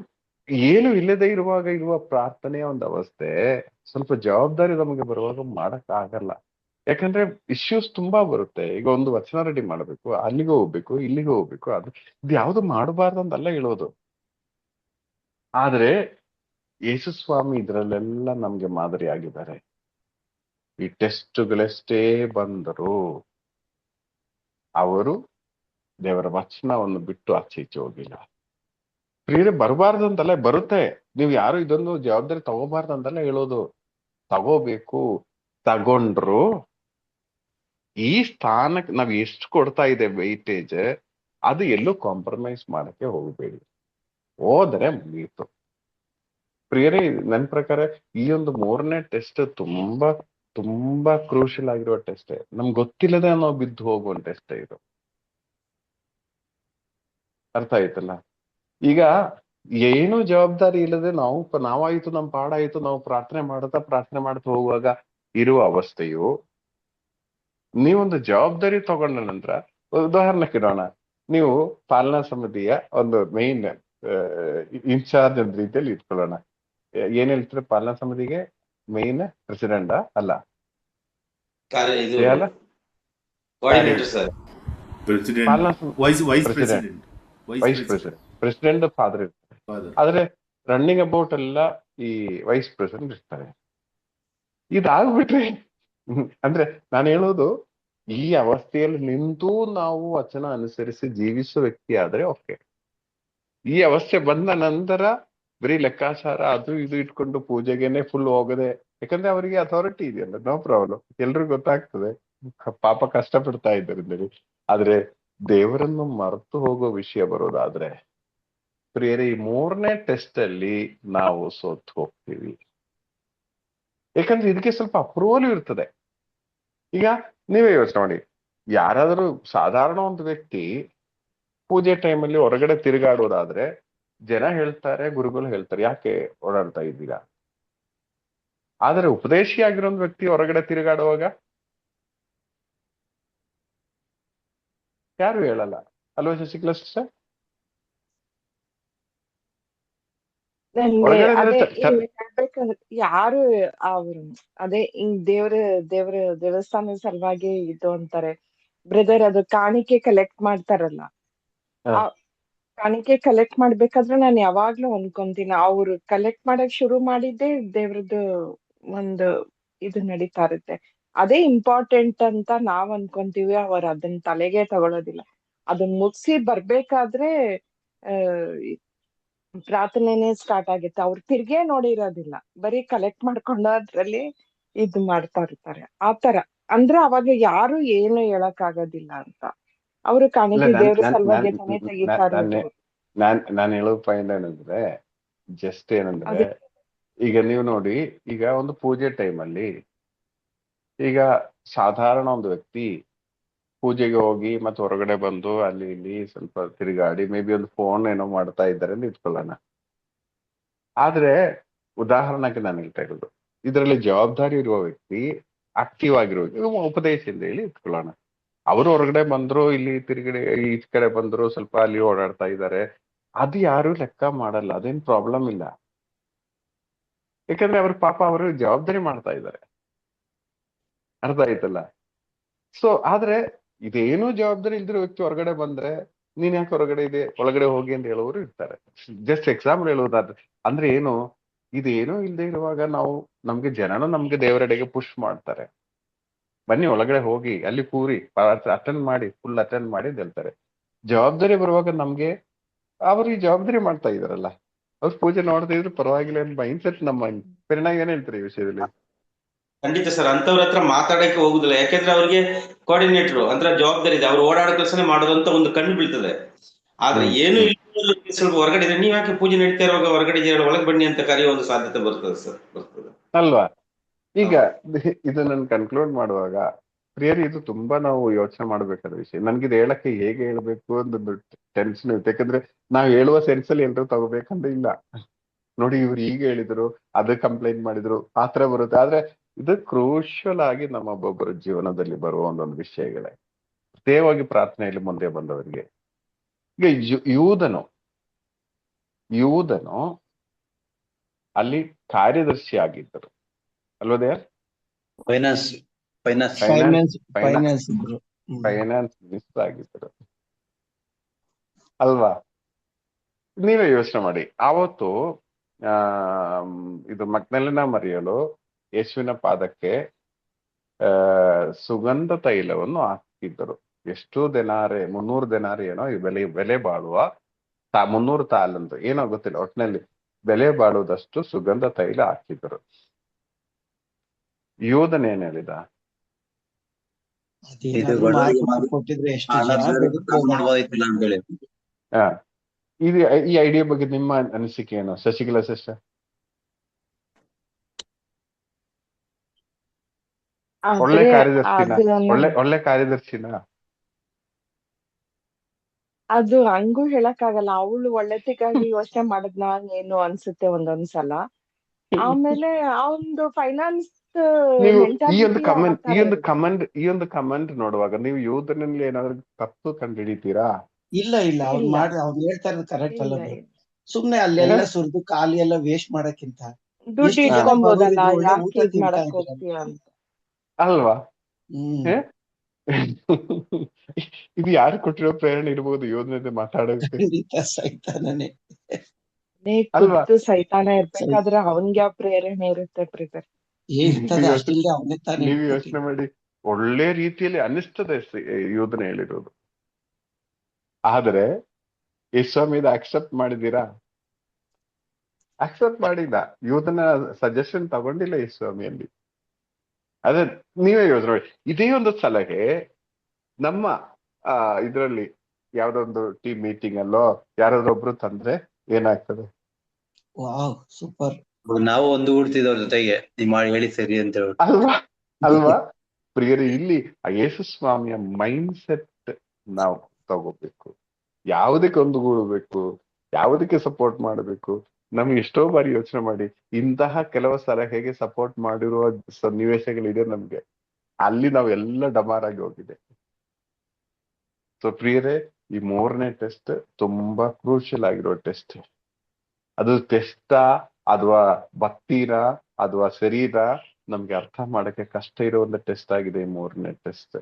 ಏನು ಇಲ್ಲದೆ ಇರುವಾಗ ಇರುವ ಪ್ರಾರ್ಥನೆಯ ಒಂದು ಅವಸ್ಥೆ, ಸ್ವಲ್ಪ ಜವಾಬ್ದಾರಿ ನಮಗೆ ಬರುವಾಗ ಮಾಡಕ್ ಆಗಲ್ಲ. ಯಾಕಂದ್ರೆ ಇಶ್ಯೂಸ್ ತುಂಬಾ ಬರುತ್ತೆ. ಈಗ ಒಂದು ವಚನ ರೆಡಿ ಮಾಡ್ಬೇಕು, ಅಲ್ಲಿಗೆ ಹೋಗ್ಬೇಕು, ಇಲ್ಲಿಗೆ ಹೋಗ್ಬೇಕು, ಇದು ಯಾವ್ದು ಮಾಡಬಾರ್ದಂತಲ್ಲ ಹೇಳೋದು. ಆದ್ರೆ ಯೇಸು ಸ್ವಾಮಿ ಇದ್ರಲ್ಲೆಲ್ಲ ನಮ್ಗೆ ಮಾದರಿ ಆಗಿದ್ದಾರೆ. ಈ ಟೆಸ್ಟ್ಗಳೆಷ್ಟೇ ಬಂದರು ಅವರು ದೇವರ ವಚನವನ್ನು ಬಿಟ್ಟು ಆಚೆ ಈಚೆ ಹೋಗಿಲ್ಲ. ಪ್ರಿಯರೇ, ಬರಬಾರ್ದಂತಲ್ಲ, ಬರುತ್ತೆ. ನೀವು ಯಾರು ಇದೊಂದು ಜವಾಬ್ದಾರಿ ತಗೋಬಾರ್ದಂತಲ್ಲ ಹೇಳೋದು, ತಗೋಬೇಕು. ತಗೊಂಡ್ರು ಈ ಸ್ಥಾನಕ್ಕೆ ನಾವ್ ಎಷ್ಟು ಕೊಡ್ತಾ ಇದೆ ವೈಟೇಜ್, ಅದು ಎಲ್ಲೂ ಕಾಂಪ್ರಮೈಸ್ ಮಾಡಕ್ಕೆ ಹೋಗಬೇಡಿ. ಹೋದರೆ ಮುಗೀತು. ಪ್ರಿಯರೇ, ನನ್ನ ಪ್ರಕಾರ ಈ ಒಂದು 3ನೇ ಟೆಸ್ಟ್ ತುಂಬಾ ತುಂಬಾ ಕ್ರೂಷಿಯಲ್ ಆಗಿರುವ ಟೆಸ್ಟ್. ನಮ್ಗೆ ಗೊತ್ತಿಲ್ಲದೆ ನಾವು ಬಿದ್ದು ಹೋಗುವ ಟೆಸ್ಟ್ ಇದು. ಅರ್ಥ ಆಯ್ತಲ್ಲ? ಈಗ ಏನು ಜವಾಬ್ದಾರಿ ಇಲ್ಲದೆ ನಾವಾಯ್ತು, ನಮ್ ಪಾಡಾಯ್ತು, ನಾವು ಪ್ರಾರ್ಥನೆ ಮಾಡ್ತಾ ಹೋಗುವಾಗ ಇರುವ ಅವಸ್ಥೆಯು, ನೀವೊಂದು ಜವಾಬ್ದಾರಿ ತಗೊಂಡ ನಂತರ, ಉದಾಹರಣೆಗೆ ಇರೋಣ, ನೀವು ಪಾಲನಾ ಸಮಿತಿಯ ಒಂದು ಮೇನ್ ಇನ್ಚಾರ್ಜ್ ಅಂತ ರೀತಿಯಲ್ಲಿ ಇಟ್ಕೊಳ್ಳೋಣ. ಏನ್ ಹೇಳ್ತಾರೆ ಪಾಲನಾ ಸಮಿತಿಗೆ? ಮೇನ್ ಪ್ರೆಸಿಡೆಂಟ್ ಅಲ್ಲ, ಪ್ರೆಸಿಡೆಂಟ್ ಫಾದರ್ ಇರ್ತಾರೆ. ಆದ್ರೆ ರನ್ನಿಂಗ್ ಅಬೌಟ್ ಎಲ್ಲ ಈ ವೈಸ್ ಪ್ರೆಸಿಡೆಂಟ್ ಇರ್ತಾರೆ. ಇದಾಗ್ಬಿಟ್ರೆ ಅಂದ್ರೆ ನಾನು ಹೇಳೋದು, ಈ ಅವಸ್ಥೆಯಲ್ಲಿ ನಿಂತು ನಾವು ವಚನ ಅನುಸರಿಸಿ ಜೀವಿಸುವ ವ್ಯಕ್ತಿ ಆದ್ರೆ ಓಕೆ. ಈ ಅವಸ್ಥೆ ಬಂದ ನಂತರ ಬರೀ ಲೆಕ್ಕಾಚಾರ ಅದು ಇದು ಇಟ್ಕೊಂಡು ಪೂಜೆಗೆನೆ ಫುಲ್ ಹೋಗದೆ, ಯಾಕಂದ್ರೆ ಅವರಿಗೆ ಅಥಾರಿಟಿ ಇದೆಯಲ್ಲ, ನೋ ಪ್ರಾಬ್ಲಮ್, ಎಲ್ರಿಗೂ ಗೊತ್ತಾಗ್ತದೆ ಪಾಪ ಕಷ್ಟಪಡ್ತಾ ಇದ್ದಾರೆ. ಆದ್ರೆ ದೇವರನ್ನು ಮರೆತು ಹೋಗೋ ವಿಷಯ ಬರೋದಾದ್ರೆ ಪ್ರಿಯರೇ, ಈ 3ನೇ ಟೆಸ್ಟ್ ಅಲ್ಲಿ ನಾವು ಸೋತು ಹೋಗ್ತೀವಿ. ಯಾಕಂದ್ರೆ ಇದಕ್ಕೆ ಸ್ವಲ್ಪ ಅಪ್ರೂವಲ್ ಇರ್ತದೆ. ಈಗ ನೀವೇ ಯೋಚನೆ ಮಾಡಿ, ಯಾರಾದ್ರೂ ಸಾಧಾರಣ ಒಂದು ವ್ಯಕ್ತಿ ಪೂಜೆ ಟೈಮಲ್ಲಿ ಹೊರಗಡೆ ತಿರುಗಾಡೋದಾದ್ರೆ ಜನ ಹೇಳ್ತಾರೆ, ಗುರುಗಳು ಹೇಳ್ತಾರೆ, ಯಾಕೆ ಓಡಾಡ್ತಾ ಇದ್ದೀರಾ? ಆದ್ರೆ ಉಪದೇಶಿ ಆಗಿರೋ ಒಂದು ವ್ಯಕ್ತಿ ಹೊರಗಡೆ ತಿರುಗಾಡುವಾಗ ಯಾರು ಹೇಳಲ್ಲ ಅಲ್ವಾ ಶಶಿಕಲಾ ಸಿಸ್ಟರ್? ನನ್ಗೆ ಅದೇ ಹೇಳ್ಬೇಕಂದ್ರೆ ಯಾರು ಅವರು ಅದೇ ಹಿಂಗ್ ದೇವ್ರ ದೇವಸ್ಥಾನದ ಸಲುವಾಗಿ ಇದು ಅಂತಾರೆ ಬ್ರದರ್, ಅದು ಕಾಣಿಕೆ ಕಲೆಕ್ಟ್ ಮಾಡ್ತಾರಲ್ಲ, ಆ ಕಾಣಿಕೆ ಕಲೆಕ್ಟ್ ಮಾಡ್ಬೇಕಾದ್ರೆ ನಾನು ಯಾವಾಗ್ಲೂ ಅನ್ಕೊಂತೀನಿ, ಅವ್ರು ಕಲೆಕ್ಟ್ ಮಾಡಕ್ ಶುರು ಮಾಡಿದ್ದೆ ದೇವ್ರದ್ದು ಒಂದು ಇದು ನಡೀತಾ ಇರುತ್ತೆ. ಅದೇ ಇಂಪಾರ್ಟೆಂಟ್ ಅಂತ ನಾವ್ ಅನ್ಕೊಂತೀವಿ, ಅವ್ರು ಅದನ್ನ ತಲೆಗೆ ತಗೊಳೋದಿಲ್ಲ. ಅದನ್ನ ಮುಗಿಸಿ ಬರ್ಬೇಕಾದ್ರೆ ಆ ಪ್ರಾರ್ಥನೆನೇ ಸ್ಟಾರ್ಟ್ ಆಗುತ್ತೆ. ಅವ್ರು ತಿರ್ಗೇ ನೋಡಿರೋದಿಲ್ಲ, ಬರೀ ಕಲೆಕ್ಟ್ ಮಾಡ್ಕೊಂಡು ಅದ್ರಲ್ಲಿ ಇದು ಮಾಡ್ತಾ ಇರ್ತಾರೆ ಆತರ. ಅಂದ್ರೆ ಅವಾಗ ಯಾರು ಏನು ಹೇಳಕ್ ಆಗೋದಿಲ್ಲ ಅಂತ. ಅವರು ಇಲ್ಲ ಕಾಣಿಕೆ ನಾನ್ ದೇವ್ರ ನಾನ್ ನಾನ್ ಸಲುವಾಗಿ ತಾನೇ ತೆಗಿತಾ ನಾನ್ ಇರೋದು. ನಾನು ಹೇಳೋ ಪಾಯಿಂಟ್ ಏನಂದ್ರೆ, ಜಸ್ಟ್ ಏನಂದ್ರೆ, ಅದಕ್ಕೆ ಈಗ ನೀವು ನೋಡಿ, ಈಗ ಒಂದು ಪೂಜೆ ಟೈಮಲ್ಲಿ ಈಗ ಸಾಧಾರಣ ಒಂದು ವ್ಯಕ್ತಿ ಪೂಜೆಗೆ ಹೋಗಿ ಮತ್ತೆ ಹೊರಗಡೆ ಬಂದು ಅಲ್ಲಿ ಇಲ್ಲಿ ಸ್ವಲ್ಪ ತಿರುಗಾಡಿ ಮೇ ಬಿ ಒಂದು ಫೋನ್ ಏನೋ ಮಾಡ್ತಾ ಇದ್ದಾರೆ ಅಂತ ಇಟ್ಕೊಳ್ಳೋಣ. ಆದ್ರೆ ಉದಾಹರಣೆಗೆ ನಾನು ಹೇಳ್ತಾ ಇರೋದು, ಇದರಲ್ಲಿ ಜವಾಬ್ದಾರಿ ಇರುವ ವ್ಯಕ್ತಿ ಆಕ್ಟಿವ್ ಆಗಿರೋ ಉಪದೇಶದಿಂದ ಹೇಳಿ ಇಟ್ಕೊಳ್ಳೋಣ. ಅವರು ಹೊರಗಡೆ ಬಂದ್ರು, ಇಲ್ಲಿ ತಿರುಗಡೆ ಈ ಕಡೆ ಬಂದ್ರು, ಸ್ವಲ್ಪ ಅಲ್ಲಿ ಓಡಾಡ್ತಾ ಇದ್ದಾರೆ, ಅದು ಯಾರು ಲೆಕ್ಕ ಮಾಡಲ್ಲ, ಅದೇನ್ ಪ್ರಾಬ್ಲಮ್ ಇಲ್ಲ. ಯಾಕಂದ್ರೆ ಅವ್ರ ಪಾಪ ಅವರು ಜವಾಬ್ದಾರಿ ಮಾಡ್ತಾ ಇದ್ದಾರೆ, ಅರ್ಥ ಆಯ್ತಲ್ಲ. ಸೊ ಆದ್ರೆ ಇದೇನು ಜವಾಬ್ದಾರಿ ಇಲ್ದಿರೋ ವ್ಯಕ್ತಿ ಹೊರಗಡೆ ಬಂದ್ರೆ, ನೀನ್ ಯಾಕೆ ಹೊರಗಡೆ ಇದೆ, ಒಳಗಡೆ ಹೋಗಿ ಅಂತ ಹೇಳೋರು ಇರ್ತಾರೆ. ಜಸ್ಟ್ ಎಕ್ಸಾಂಪಲ್ ಹೇಳುವುದಾದ್ರೆ, ಅಂದ್ರೆ ಏನು, ಇದೇನು ಇಲ್ಲದೆ ಇರುವಾಗ ನಾವು ನಮ್ಗೆ ಜನನು ನಮ್ಗೆ ದೇವರೆಡೆಗೆ ಪುಷ್ ಮಾಡ್ತಾರೆ, ಬನ್ನಿ ಒಳಗಡೆ ಹೋಗಿ ಅಲ್ಲಿ ಕೂರಿ ಅಟೆಂಡ್ ಮಾಡಿ, ಫುಲ್ ಅಟೆಂಡ್ ಮಾಡಿ ಅಂತ ಹೇಳ್ತಾರೆ. ಜವಾಬ್ದಾರಿ ಬರುವಾಗ ನಮ್ಗೆ ಅವರು ಈ ಜವಾಬ್ದಾರಿ ಮಾಡ್ತಾ ಇದಾರಲ್ಲ, ಅವ್ರು ಪೂಜೆ ನೋಡ್ತಾ ಇದ್ರು ಪರವಾಗಿಲ್ಲ ಅಂತ ಮೈಂಡ್ ಸೆಟ್ ನಮ್ಮ ಪರಿಣಾಮ. ಏನ್ ಹೇಳ್ತಾರೆ ಈ ವಿಷಯದಲ್ಲಿ? ಖಂಡಿತ ಸರ್, ಅಂತವ್ರ ಹತ್ರ ಮಾತಾಡಕ್ಕೆ ಹೋಗುದಿಲ್ಲ. ಯಾಕೆಂದ್ರೆ ಅವ್ರಿಗೆ ಕೋಆರ್ಡಿನೇಟರ್ ಅಂದ್ರೆ ಜವಾಬ್ದಾರಿ ಇದೆ, ಅವ್ರು ಓಡಾಡೋ ಕೆಲಸನೇ ಮಾಡೋದು ಅಂತ ಒಂದು ಕಣ್ಣು ಬೀಳ್ತದೆ. ಆದ್ರೆ ಏನು ಇಲ್ಲ, ಸ್ವಲ್ಪ ಹೊರಗಡೆ ಇದ್ರೆ, ನೀವ್ ಯಾಕೆ ಪೂಜೆ ನಡೀತಾ ಇರುವಾಗ ಹೊರಗಡೆ ಇದೆಯಲ್ಲ, ಒಳಗೆ ಬನ್ನಿ ಅಂತ ಕರೆಯೋ ಒಂದು ಸಾಧ್ಯತೆ ಬರ್ತದೆ ಸರ್, ಬರ್ತದೆ ಅಲ್ವಾ? ಈಗ ಇದು ನಾನು ಕನ್ಕ್ಲೂಡ್ ಮಾಡುವಾಗ, ಪ್ರಿಯರಿ, ಇದು ತುಂಬಾ ನಾವು ಯೋಚನೆ ಮಾಡ್ಬೇಕಾದ ವಿಷಯ. ನನ್ಗಿದು ಹೇಳಕ್ಕೆ ಹೇಗೆ ಹೇಳ್ಬೇಕು ಅಂತ ಟೆನ್ಷನ್ ಇರುತ್ತೆ. ಯಾಕಂದ್ರೆ ನಾವು ಹೇಳುವ ಸೆನ್ಸ್ ಅಲ್ಲಿ ಎಲ್ಲರೂ ತಗೋಬೇಕಂದ್ರೆ ಇಲ್ಲ. ನೋಡಿ ಇವ್ರು ಈಗ ಹೇಳಿದ್ರು, ಅದು ಕಂಪ್ಲೇಂಟ್ ಮಾಡಿದ್ರು, ಆತರ ಬರುತ್ತೆ. ಆದ್ರೆ ಇದು ಕ್ರೂಷಲ್ ಆಗಿ ನಮ್ಮ ಒಬ್ಬೊಬ್ಬರ ಜೀವನದಲ್ಲಿ ಬರುವ ಒಂದೊಂದು ವಿಷಯಗಳೇ. ಪ್ರತ್ಯೇಕವಾಗಿ ಪ್ರಾರ್ಥನೆಯಲ್ಲಿ ಮುಂದೆ ಬಂದವರಿಗೆ. ಈಗ ಯೂದನು ಅಲ್ಲಿ ಕಾರ್ಯದರ್ಶಿ ಆಗಿದ್ದರು ಅಲ್ವದೇ? ಫೈನಾನ್ಸ್ ಫೈನಾನ್ಸ್ ಫೈನಾನ್ಸ್ ಇದ್ರು. ಫೈನಾನ್ಸ್ ಮಿನಿಸ್ಟರ್ ಆಗಿದ್ದರು ಅಲ್ವಾ? ನೀವೇ ಯೋಚನೆ ಮಾಡಿ, ಆವತ್ತು ಇದು ಮಗ್ದಲಿನ ಮರಿಯಳು ಯೇಸುವಿನ ಪಾದಕ್ಕೆ ಸುಗಂಧ ತೈಲವನ್ನು ಹಾಕಿದ್ದರು. ಎಷ್ಟು ದಿನಾರೆ, 300 ದಿನಾರೆ ಏನೋ ಬೆಲೆ ಬಾಳುವ 300 ತಾಲಂತು ಏನೋ ಗೊತ್ತಿಲ್ಲ, ಒಟ್ಟಿನಲ್ಲಿ ಬೆಲೆ ಬಾಳುವುದಷ್ಟು ಸುಗಂಧ ತೈಲ ಹಾಕಿದ್ದರು. ಯೂದನ್ ಏನ್ ಹೇಳಿದ? ಅದೇನಾದ್ರೂ ಮಾರ್ಕೆಟ್ ಕೊಟ್ಟಿದ್ರೆ ಎಷ್ಟು ಜನ ಮಾಡ್ಬೋದಿತ್ತಿಲ್ಲ ಅಂತ ಹೇಳಿ. ಇದು ಈ ಐಡಿಯಾ ಬಗ್ಗೆ ನಿಮ್ಮ ಅನಿಸಿಕೆ ಏನು ಶಶಿಕಲಾ ಸಿಸ್ಟರ್? ಒಳ್ಳೆ ಕಾರ್ಯದರ್ಶಿನ? ಒಳ್ಳೆ ಕಾರ್ಯದರ್ಶಿನ? ಅದು ಹಂಗೂ ಹೇಳಕ್ಕಾಗಲ್ಲ. ಅವಳು ಒಳ್ಳೆತಿಗಾಗಿ ಯೋಚನೆ ಮಾಡದ್ನ ಏನು ಅನ್ಸುತ್ತೆ ಒಂದೊಂದ್ಸಲ. ಆಮೇಲೆ ಅವನ್ದು ಫೈನಾನ್ಸ್ ನೀವು ಈ ಒಂದು ಕಮೆಂಟ್ ನೋಡುವಾಗ ನೀವು ಯೂದನಲ್ಲಿ ಏನಾದ್ರು ತಪ್ಪು ಕಂಡುಹಿಡಿತೀರಾ? ಇಲ್ಲ ಅವ್ರು ಮಾಡಿ ಅವ್ರು ಹೇಳ್ತಾ ಇರೋದು ಕರೆಕ್ಟ್ ಅಲ್ಲ. ಸುಮ್ನೆ ಅಲ್ಲೆಲ್ಲ ಸುರಿದು ಖಾಲಿ ಎಲ್ಲ ವೇಸ್ಟ್ ಮಾಡಕ್ಕಿಂತ ದುಡ್ಡು ಇಟ್ಕೊಂಬೋದಲ್ಲ, ಯಾಕೆ ಇದ್ ಮಾಡಕ್ ಹೋಗ್ತೀಯ ಅಂತ ಅಲ್ವಾ? ಇದು ಯಾರು ಕೊಟ್ಟಿರೋ ಪ್ರೇರಣೆ ಇರ್ಬೋದು ಯೋಜನೆ ಮಾತಾಡೋಕೆ? ಸೈತಾನನೇ ಅಲ್ವಾ? ಸೈತಾನ ಇರ್ಬೇಕಾದ್ರೆ ಅವನ್ಗೆ ಯಾವ ಪ್ರೇರಣೆ ಇರುತ್ತೆ ಬ್ರದರ್? ನೀವು ಯೋಚನೆ ಮಾಡಿ, ಒಳ್ಳೆ ರೀತಿಯಲ್ಲಿ ಅನಿಸ್ತದೆ ಯೋಧನೆ ಹೇಳಿರೋದು. ಆದ್ರೆ ಯೇಸ್ವಾಮಿ ಇದು ಅಕ್ಸೆಪ್ಟ್ ಮಾಡಿದೀರಾ? ಅಕ್ಸೆಪ್ಟ್ ಮಾಡಿಲ್ಲ. ಯೋಧನ ಸಜೆಷನ್ ತಗೊಂಡಿಲ್ಲ ಯೇಸ್ವಾಮಿಯಲ್ಲಿ. ಅದೇ ನೀವೇ ಯೋಚನೆ ಮಾಡಿ. ಇದೇ ಒಂದು ಸಲಹೆ ನಮ್ಮ ಇದ್ರಲ್ಲಿ ಯಾವ್ದೊಂದು ಟೀಮ್ ಮೀಟಿಂಗ್ ಅಲ್ಲೋ ಯಾರಾದ್ರೊಬ್ರು ತಂದ್ರೆ ಏನಾಗ್ತದೆ? ಸೂಪರ್. ನಾವು ಒಂದು ಗೂಡ್ತಿದ್ದವ್ರ ಜೊತೆಗೆ ನೀವು ಹೇಳಿ ಸರಿ ಅಂತ ಹೇಳಿ ಅಲ್ವಾ ಪ್ರಿಯರೇ? ಇಲ್ಲಿ ಯೇಸು ಸ್ವಾಮಿಯ ಮೈಂಡ್ ಸೆಟ್ ನಾವು ತಗೋಬೇಕು. ಯಾವುದಕ್ಕೆ ಒಂದುಗೂಡಬೇಕು, ಯಾವುದಕ್ಕೆ ಸಪೋರ್ಟ್ ಮಾಡಬೇಕು, ನಮ್ಗೆ ಎಷ್ಟೋ ಬಾರಿ ಯೋಚನೆ ಮಾಡಿ ಇಂತಹ ಕೆಲವು ಸಲಹೆಗೆ ಸಪೋರ್ಟ್ ಮಾಡಿರುವ ಸನ್ನಿವೇಶಗಳಿದೆ ನಮ್ಗೆ. ಅಲ್ಲಿ ನಾವೆಲ್ಲ ಡಮಾರಾಗಿ ಹೋಗಿದೆ. ಸೊ ಪ್ರಿಯರೇ, ಈ 3ನೇ ಟೆಸ್ಟ್ ತುಂಬಾ ಕ್ರೂಷಿಯಲ್ ಆಗಿರೋ ಟೆಸ್ಟ್. ಅದು ಟೆಸ್ಟಾ ಅಥವಾ ಭಕ್ತಿನ ಅಥವಾ ಶರೀರ ನಮ್ಗೆ ಅರ್ಥ ಮಾಡಕ್ಕೆ ಕಷ್ಟ ಇರೋ ಒಂದು ಟೆಸ್ಟ್ ಆಗಿದೆ ಈ 3ನೇ ಟೆಸ್ಟ್.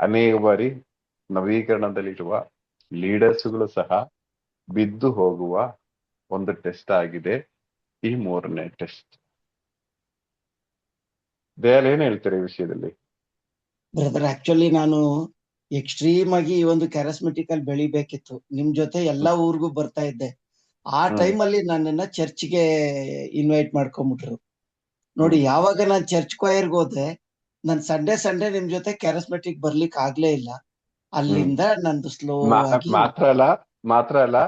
ಅನೇಕ ಬಾರಿ ನವೀಕರಣದಲ್ಲಿರುವ ಲೀಡರ್ಸ್ಗಳು ಸಹ ಬಿದ್ದು ಹೋಗುವ ಒಂದು ಟೆಸ್ಟ್ ಆಗಿದೆ ಈ 3ನೇ ಟೆಸ್ಟ್. ದಯಾಲ್ ಏನ್ ಹೇಳ್ತಾರೆ ಈ ವಿಷಯದಲ್ಲಿ? ಬ್ರದರ್ ಆಕ್ಚುಲಿ ನಾನು ಎಕ್ಸ್ಟ್ರೀಮ್ ಆಗಿ ಈ ಒಂದು ಕ್ಯಾರಸ್ಮೆಟಿಕ್ ಅಲ್ಲಿ ಬೆಳಿಬೇಕಿತ್ತು. ನಿಮ್ ಜೊತೆ ಎಲ್ಲಾ ಊರಿಗೂ ಬರ್ತಾ ಇದ್ದೆ. ಆ ಟೈಮ್ ಅಲ್ಲಿ ನನ್ನನ್ನ ಚರ್ಚ್ಗೆ ಇನ್ವೈಟ್ ಮಾಡ್ಕೊಂಡ್ಬಿಟ್ರು. ನೋಡಿ, ಯಾವಾಗ ನಾನ್ ಚರ್ಚ್ ಕೊಯರ್ಗೆ ಹೋದೆ, ನಾನ್ ಸಂಡೇ ನಿಮ್ ಜೊತೆ ಕ್ಯಾರಸ್ಮೆಟಿಕ್ ಬರ್ಲಿಕ್ಕೆ ಆಗ್ಲೇ ಇಲ್ಲ. ಅಲ್ಲಿಂದ ನಂದು ಸ್ಲೋ ಆಗಿ ಮಾತ್ರ ಅಲ್ಲ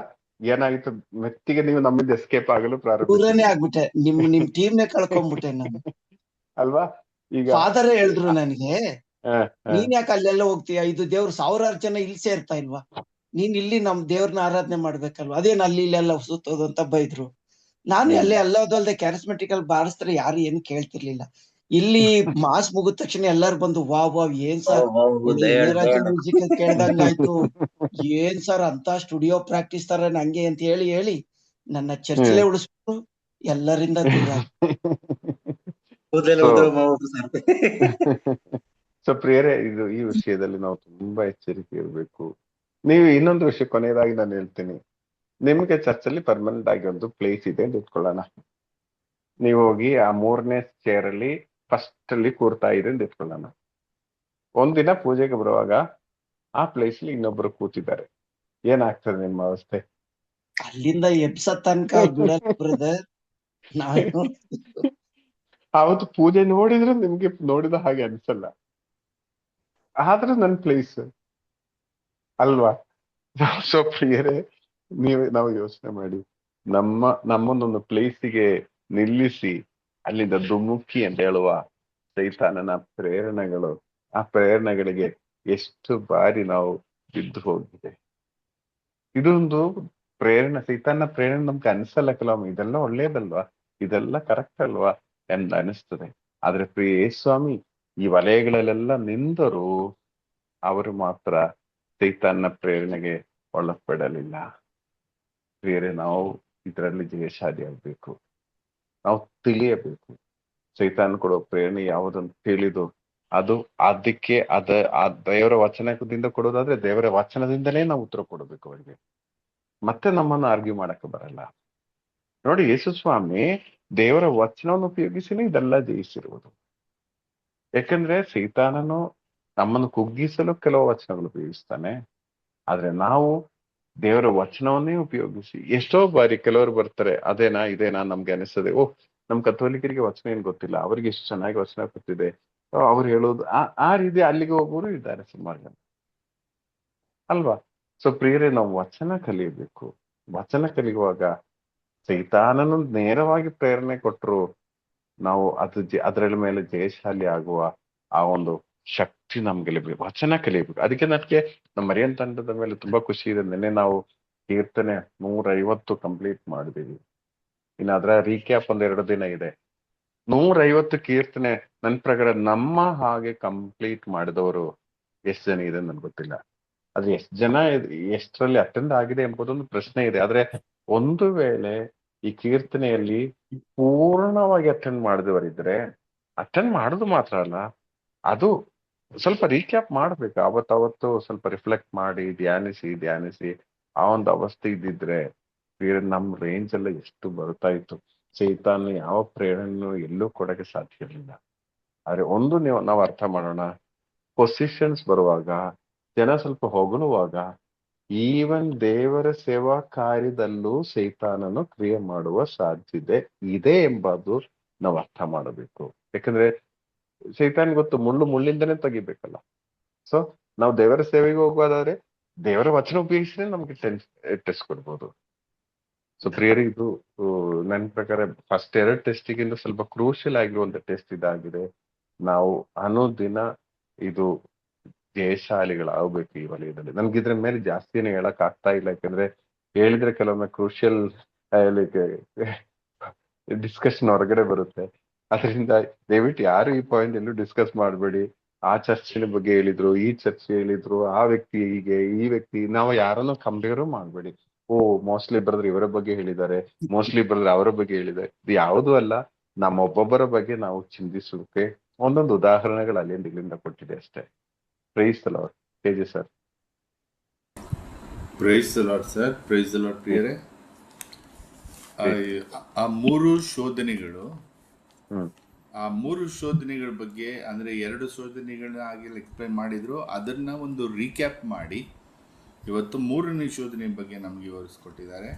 ಏನಾಗಿತ್ತು, ಮೆತ್ತಿಗೆ ನೀವು ನಮ್ಮಿಂದ ಎಸ್ಕೇಪ್ ಆಗಲು ದೂರನೇ ಪ್ರಾರಂಭಿಸಿದ್ರಿ ಆಗ್ಬಿಟ್ಟೆ. ನಿಮ್ ಟೀಮ್ನೇ ಕಳ್ಕೊಂಡ್ಬಿಟ್ಟೆ ನಾನು. ಅಲ್ವಾ? ಈಗ ಫಾದರ್ ಹೇಳಿದ್ರು ನನಗೆ, ಹ, ಹ. ನೀನ್ ಯಾಕೆ ಅಲ್ಲೆಲ್ಲ ಹೋಗ್ತೀಯ, ಇದು ದೇವ್ರು 1000 ಜನ ಇಲ್ಲಿ ಸೇರ್ತಾ ಇಲ್ವಾ, ನೀನ್ ಇಲ್ಲಿ ನಮ್ ದೇವ್ರನ್ನ ಆರಾಧನೆ ಮಾಡ್ಬೇಕಲ್ವಾ, ಅದೇನ್ ಅಲ್ಲಿ ಇಲ್ಲೆಲ್ಲ ಸುತ್ತೋದು ಅಂತ ಬೈದ್ರು. ನಾನು ಅಲ್ಲೇ ಅಲ್ಲೋದಲ್ದೆ ಕ್ಯಾರಿಸ್ಮೆಟಿಕ್ ಅಲ್ಲಿ ಬಾರಿಸಿದ್ರೆ ಯಾರು ಏನು ಕೇಳ್ತಿರ್ಲಿಲ್ಲ. ಇಲ್ಲಿ ಮಾಸ್ ಮುಗಿದ ತಕ್ಷಣ ಎಲ್ಲಾರು ಬಂದು ವಾವ್ ಏನ್ ಸರ್, ಇளைಯರಾಜ ಮ್ಯೂಸಿಕ್ ಕೇಳ್ದಂಗ ಆಯ್ತು, ಏನ್ ಸರ್ ಅಂತ ಸ್ಟುಡಿಯೋ ಪ್ರಾಕ್ಟೀಸ್ ತರ ನಂಗೆ ಅಂತ ಹೇಳಿ ನನ್ನ ಚರ್ಚ್ಲೇ ಉಳಿಸ್ಬಿಟ್ಟು ಎಲ್ಲರಿಂದ ದೂರ. ಸೊ ಪ್ರಿಯರೇ, ಇದು ಈ ವಿಷಯದಲ್ಲಿ ನಾವು ತುಂಬಾ ಎಚ್ಚರಿಕೆ ಇರಬೇಕು. ನೀವು ಇನ್ನೊಂದು ವಿಷಯ ಕೊನೆಯದಾಗಿ ನಾನು ಹೇಳ್ತೀನಿ. ನಿಮ್ಗೆ ಚರ್ಚಲ್ಲಿ ಪರ್ಮನೆಂಟ್ ಆಗಿ ಒಂದು ಪ್ಲೇಸ್ ಇದೆ ಅಂತ ಇಟ್ಕೊಳ್ಳೋಣ. ನೀವು ಹೋಗಿ ಆ 3ನೇ ಚೇರ್ ಅಲ್ಲಿ ಫಸ್ಟ್ ಅಲ್ಲಿ ಕೂರ್ತಾ ಇದೆ ಅಂತ ಇಟ್ಕೊಳ್ಳೋಣ. ಒಂದಿನ ಪೂಜೆಗೆ ಬರುವಾಗ ಆ ಪ್ಲೇಸ್ ಅಲ್ಲಿ ಇನ್ನೊಬ್ರು ಕೂತಿದ್ದಾರೆ, ಏನಾಗ್ತದೆ ನಿಮ್ಮ ಅವಸ್ಥೆ? ಅಲ್ಲಿಂದ ಎಬ್ಸ ತನಕ ಬಿಡಲ್ಲ ಬ್ರದರ್. ನಾನು ಅವತ್ತು ಪೂಜೆ ನೋಡಿದ್ರೆ ನಿಮ್ಗೆ ನೋಡಿದ ಹಾಗೆ ಅನ್ಸಲ್ಲ, ಆದ್ರೆ ನನ್ ಪ್ಲೇಸ್ ಅಲ್ವಾ? ಸೊ ಪ್ರಿಯರೇ, ನಾವು ಯೋಚನೆ ಮಾಡಿ ನಮ್ಮನ್ನೊಂದು ಪ್ಲೇಸಿಗೆ ನಿಲ್ಲಿಸಿ ಅಲ್ಲಿಂದ ದುಮುಕಿ ಅಂತ ಹೇಳುವ ಸೈತಾನನ ಪ್ರೇರಣೆಗಳು, ಆ ಪ್ರೇರಣೆಗಳಿಗೆ ಎಷ್ಟು ಬಾರಿ ನಾವು ಬಿದ್ದು ಹೋಗಿದೆ. ಇದೊಂದು ಪ್ರೇರಣೆ, ಸೈತಾನ ಪ್ರೇರಣೆ ನಮ್ಗೆ ಅನ್ಸಲ್ಲ ಕೆಲವೊಮ್ಮೆ, ಇದೆಲ್ಲ ಒಳ್ಳೇದಲ್ವಾ, ಇದೆಲ್ಲ ಕರೆಕ್ಟ್ ಅಲ್ವಾ ಎಂದು ಅನಿಸ್ತದೆ. ಆದ್ರೆ ಪ್ರಿಯ ಯೇಸ್ವಾಮಿ ಈ ವಲಯಗಳಲ್ಲೆಲ್ಲ ನಿಂದರು ಅವರು ಮಾತ್ರ ಸೈತಾನ ಪ್ರೇರಣೆಗೆ ಒಳಪಡಲಿಲ್ಲ. ಪ್ರಿಯರೇ, ನಾವು ಇದರಲ್ಲಿ ಜಯಶಾಲಿ ಆಗ್ಬೇಕು. ನಾವು ತಿಳಿಯಬೇಕು ಸೈತಾನ ಕೊಡೋ ಪ್ರೇರಣೆ ಯಾವುದಂತ ತಿಳಿದು ಅದಕ್ಕೆ ಆ ದೇವರ ವಚನದಿಂದ ಕೊಡೋದಾದ್ರೆ ದೇವರ ವಚನದಿಂದಲೇ ನಾವು ಉತ್ತರ ಕೊಡಬೇಕು ಅವರಿಗೆ. ಮತ್ತೆ ನಮ್ಮನ್ನು ಆರ್ಗ್ಯೂ ಮಾಡಕ್ಕೆ ಬರಲ್ಲ. ನೋಡಿ, ಯೇಸು ಸ್ವಾಮಿ ದೇವರ ವಚನವನ್ನು ಉಪಯೋಗಿಸಿನೇ ಇದೆಲ್ಲ ಜಯಿಸಿರುವುದು. ಯಾಕಂದ್ರೆ ಸೈತಾನನು ನಮ್ಮನ್ನು ಕುಗ್ಗಿಸಲು ಕೆಲವು ವಚನಗಳು ಉಪಯೋಗಿಸ್ತಾನೆ, ಆದ್ರೆ ನಾವು ದೇವರ ವಚನವನ್ನೇ ಉಪಯೋಗಿಸಿ. ಎಷ್ಟೋ ಬಾರಿ ಕೆಲವರು ಬರ್ತಾರೆ, ಅದೇನಾ ಇದೇನಾ ನಮ್ಗೆ ಅನಿಸ್ತದೆ, ನಮ್ ಕಥೋಲಿಕರಿಗೆ ವಚನ ಏನ್ ಗೊತ್ತಿಲ್ಲ, ಅವ್ರಿಗೆ ಎಷ್ಟು ಚೆನ್ನಾಗಿ ವಚನ ಗೊತ್ತಿದೆ, ಅವ್ರು ಹೇಳೋದು ಆ ರೀತಿ ಅಲ್ಲಿಗೆ ಹೋಗೋರು ಇದ್ದಾರೆ ಸುಮಾರು ಜನ ಅಲ್ವಾ? ಸೊ ಪ್ರಿಯರೇ, ನಾವು ವಚನ ಕಲಿಯಬೇಕು. ವಚನ ಕಲಿಯುವಾಗ ಸೈತಾನನು ನೇರವಾಗಿ ಪ್ರೇರಣೆ ಕೊಟ್ಟರು ನಾವು ಅದರ ಮೇಲೆ ಜಯಶಾಲಿ ಆಗುವ ಆ ಒಂದು ಶಕ್ತಿ ನಮ್ಗೆ ವಚನ ಕಲಿಯಬೇಕು. ಅದಕ್ಕೆ ನನಗೆ ನಮ್ಮ ಮರಿಯನ್ ತಂಡದ ಮೇಲೆ ತುಂಬಾ ಖುಷಿ ಇದೆ. ನಿನ್ನೆ ನಾವು ಕೀರ್ತನೆ 150 ಕಂಪ್ಲೀಟ್ ಮಾಡಿದೀವಿ. ಇನ್ನು ಅದರ ರೀಕ್ಯಾಪ್ 2 ದಿನ ಇದೆ. 150 ಕೀರ್ತನೆ ನನ್ನ ಪ್ರಕಾರ ನಮ್ಮ ಹಾಗೆ ಕಂಪ್ಲೀಟ್ ಮಾಡಿದವರು ಎಷ್ಟು ಜನ ಇದೆ ನನ್ಗೆ ಗೊತ್ತಿಲ್ಲ. ಅದು ಎಷ್ಟು ಜನ ಎಷ್ಟರಲ್ಲಿ ಅಟೆಂಡ್ ಆಗಿದೆ ಎಂಬುದೊಂದು ಪ್ರಶ್ನೆ ಇದೆ. ಆದ್ರೆ ಒಂದು ವೇಳೆ ಈ ಕೀರ್ತನೆಯಲ್ಲಿ ಪೂರ್ಣವಾಗಿ ಅಟೆಂಡ್ ಮಾಡಿದವರಿದ್ರೆ, ಅಟೆಂಡ್ ಮಾಡುದು ಮಾತ್ರ ಅಲ್ಲ, ಅದು ಸ್ವಲ್ಪ ರೀಕ್ಯಾಪ್ ಮಾಡ್ಬೇಕು. ಅವತ್ತು ಸ್ವಲ್ಪ ರಿಫ್ಲೆಕ್ಟ್ ಮಾಡಿ ಧ್ಯಾನಿಸಿ ಆ ಒಂದು ಅವಸ್ಥೆ ಇದ್ದಿದ್ರೆ ನಮ್ಮ ರೇಂಜ್ ಎಲ್ಲ ಎಷ್ಟು ಬರ್ತಾ ಇತ್ತು. ಚೈತಾನ್ಯ ಯಾವ ಪ್ರೇರಣೆಯನ್ನು ಎಲ್ಲೂ ಕೊಡಕ್ಕೆ ಸಾಧ್ಯ ಇರಲಿಲ್ಲ. ಆದ್ರೆ ಒಂದು ನಾವು ಅರ್ಥ ಮಾಡೋಣ, ಪೊಸಿಷನ್ಸ್ ಬರುವಾಗ, ಜನ ಸ್ವಲ್ಪ ಹೊಗಳುವಾಗ, ಈವನ್ ದೇವರ ಸೇವಾ ಕಾರ್ಯದಲ್ಲೂ ಸೈತಾನನು ಕ್ರಿಯೆ ಮಾಡುವ ಸಾಧ್ಯತೆ ಇದೆ ಎಂಬುದು ನಾವು ಅರ್ಥ ಮಾಡಬೇಕು. ಯಾಕಂದ್ರೆ ಸೈತಾನ್ ಗೊತ್ತು, ಮುಳ್ಳಿಂದನೇ ತೆಗಿಬೇಕಲ್ಲ. ಸೊ ನಾವು ದೇವರ ಸೇವೆಗೆ ಹೋಗೋದಾದ್ರೆ ದೇವರ ವಚನ ಉಪಯೋಗಿಸಿದ್ರೆ ನಮ್ಗೆ ಟೆಸ್ಟ್ ಕೊಡ್ಬೋದು. ಸೊ ಪ್ರಿಯರಿ, ಇದು ನನ್ನ ಪ್ರಕಾರ ಫಸ್ಟ್ 2 ಟೆಸ್ಟಿಗಿಂತ ಸ್ವಲ್ಪ ಕ್ರೂಷಿಯಲ್ ಆಗಿರುವಂತ ಟೆಸ್ಟ್ ಇದಾಗಿದೆ. ನಾವು ಅನುದಿನ ಇದು ಜಯಶಾಲಿಗಳಾಗಬೇಕು ಈ ವಲಯದಲ್ಲಿ. ನಮ್ಗೆ ಇದ್ರ ಮೇಲೆ ಜಾಸ್ತಿನೇ ಹೇಳಕ್ ಆಗ್ತಾ ಇಲ್ಲ, ಯಾಕಂದ್ರೆ ಹೇಳಿದ್ರೆ ಕೆಲವೊಮ್ಮೆ ಕ್ರೂಷಿಯಲ್ ಡಿಸ್ಕಷನ್ ಹೊರಗಡೆ ಬರುತ್ತೆ. ಅದರಿಂದ ದಯವಿಟ್ಟು ಯಾರು ಈ ಪಾಯಿಂಟ್ ಎಲ್ಲೂ ಡಿಸ್ಕಸ್ ಮಾಡಬೇಡಿ. ಆ ಚರ್ಚಿನ ಬಗ್ಗೆ ಹೇಳಿದ್ರು, ಈ ಚರ್ಚೆ ಹೇಳಿದ್ರು, ಆ ವ್ಯಕ್ತಿ ಹೀಗೆ, ಈ ವ್ಯಕ್ತಿ, ನಾವು ಯಾರನ್ನು ಕಂಪೇರು ಮಾಡಬೇಡಿ. ಮೋಸ್ಟ್ಲಿ ಬ್ರದರ್ ಇವರ ಬಗ್ಗೆ ಹೇಳಿದ್ದಾರೆ, ಮೋಸ್ಟ್ಲಿ ಬ್ರದರ್ ಅವರ ಬಗ್ಗೆ ಹೇಳಿದ್ದಾರೆ. ಇದು ಯಾವುದೂ ಅಲ್ಲ, ನಮ್ಮ ಒಬ್ಬೊಬ್ಬರ ಬಗ್ಗೆ ನಾವು ಚಿಂತಿಸೋಕೆ ಒಂದೊಂದು ಉದಾಹರಣೆಗಳು ಇಲ್ಲಿಂದ ಕೊಟ್ಟಿದೆ ಅಷ್ಟೇ. Price the lord. Teja sir. Praise the lord sir. Praise the lord ಪ್ರಿಯರೇ. ಆ 3 ಶೋಧನೆಗಳು ಆ 3 ಶೋಧನೆಗಳ ಬಗ್ಗೆ ಅಂದರೆ 2 ಶೋಧನೆಗಳನ್ನ ಆಗಿ ಎಕ್ಸ್ಪ್ಲೈನ್ ಮಾಡಿದ್ರು, ಅದನ್ನ ಒಂದು ರೀಕ್ಯಾಪ್ ಮಾಡಿ ಇವತ್ತು 3ನೇ ಶೋಧನೆ ಬಗ್ಗೆ ನಮಗೆ ವಿವರಿಸ್ಕೊಟ್ಟಿದ್ದಾರೆ.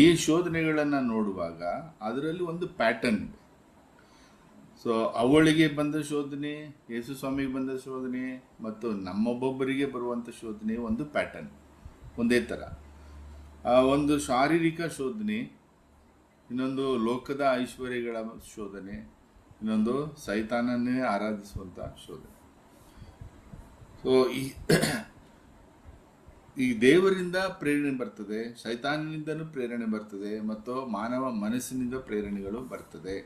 ಈ ಶೋಧನೆಗಳನ್ನು ನೋಡುವಾಗ ಅದರಲ್ಲಿ ಒಂದು ಪ್ಯಾಟರ್ನ್ ಇದೆ. ಸೊ ಅವಳಿಗೆ ಬಂದ ಶೋಧನೆ, ಯೇಸು ಸ್ವಾಮಿಗೆ ಬಂದ ಶೋಧನೆ ಮತ್ತು ನಮ್ಮೊಬ್ಬೊಬ್ಬರಿಗೆ ಬರುವಂಥ ಶೋಧನೆ ಒಂದು ಪ್ಯಾಟರ್ನ್ ಒಂದೇ ಥರ. ಒಂದು ಶಾರೀರಿಕ ಶೋಧನೆ, ಇನ್ನೊಂದು ಲೋಕದ ಐಶ್ವರ್ಯಗಳ ಶೋಧನೆ, ಇನ್ನೊಂದು ಸೈತಾನನ್ನೇ ಆರಾಧಿಸುವಂಥ ಶೋಧನೆ. ಸೊ ಈ ದೇವರಿಂದ ಪ್ರೇರಣೆ ಬರ್ತದೆ, ಸೈತಾನನಿಂದನೂ ಪ್ರೇರಣೆ ಬರ್ತದೆ ಮತ್ತು ಮಾನವ ಮನಸ್ಸಿನಿಂದ ಪ್ರೇರಣೆಗಳು ಬರ್ತದೆ.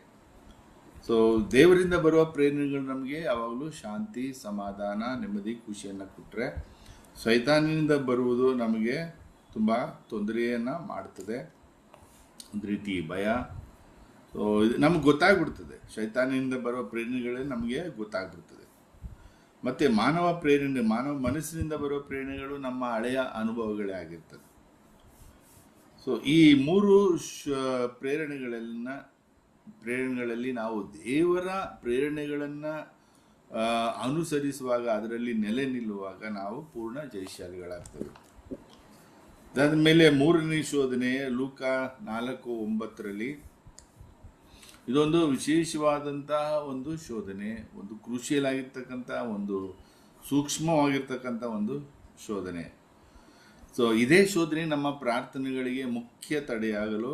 ಸೊ ದೇವರಿಂದ ಬರುವ ಪ್ರೇರಣೆಗಳು ನಮಗೆ ಯಾವಾಗಲೂ ಶಾಂತಿ, ಸಮಾಧಾನ, ನೆಮ್ಮದಿ, ಖುಷಿಯನ್ನು ಕೊಟ್ಟರೆ, ಸೈತಾನಿನಿಂದ ಬರುವುದು ನಮಗೆ ತುಂಬ ತೊಂದರೆಯನ್ನು ಮಾಡ್ತದೆ. ಒಂದು ರೀತಿ ಭಯ. ಸೊ ಇದು ನಮ್ಗೆ ಗೊತ್ತಾಗ್ಬಿಡ್ತದೆ, ಸೈತಾನಿನಿಂದ ಬರುವ ಪ್ರೇರಣೆಗಳೇ ನಮಗೆ ಗೊತ್ತಾಗ್ಬಿಡ್ತದೆ. ಮತ್ತು ಮಾನವ ಮನಸ್ಸಿನಿಂದ ಬರುವ ಪ್ರೇರಣೆಗಳು ನಮ್ಮ ಹಳೆಯ ಅನುಭವಗಳೇ ಆಗಿರ್ತದೆ. ಸೊ ಈ 3 ಪ್ರೇರಣೆಗಳಲ್ಲಿ ನಾವು ದೇವರ ಪ್ರೇರಣೆಗಳನ್ನು ಅನುಸರಿಸುವಾಗ, ಅದರಲ್ಲಿ ನೆಲೆ ನಿಲ್ಲುವಾಗ ನಾವು ಪೂರ್ಣ ಜಯಶಾಲಿಗಳಾಗ್ತೇವೆ. ಅದಾದ ಮೇಲೆ 3ನೇ ಶೋಧನೆ ಲೂಕ 4:9 ಇದೊಂದು ವಿಶೇಷವಾದಂತಹ ಒಂದು ಶೋಧನೆ, ಒಂದು ಕ್ರೂಷಿಯಲ್ ಆಗಿರ್ತಕ್ಕಂಥ, ಒಂದು ಸೂಕ್ಷ್ಮವಾಗಿರ್ತಕ್ಕಂಥ ಒಂದು ಶೋಧನೆ. ಸೊ ಇದೇ ಶೋಧನೆ ನಮ್ಮ ಪ್ರಾರ್ಥನೆಗಳಿಗೆ ಮುಖ್ಯ ತಡೆಯಾಗಲು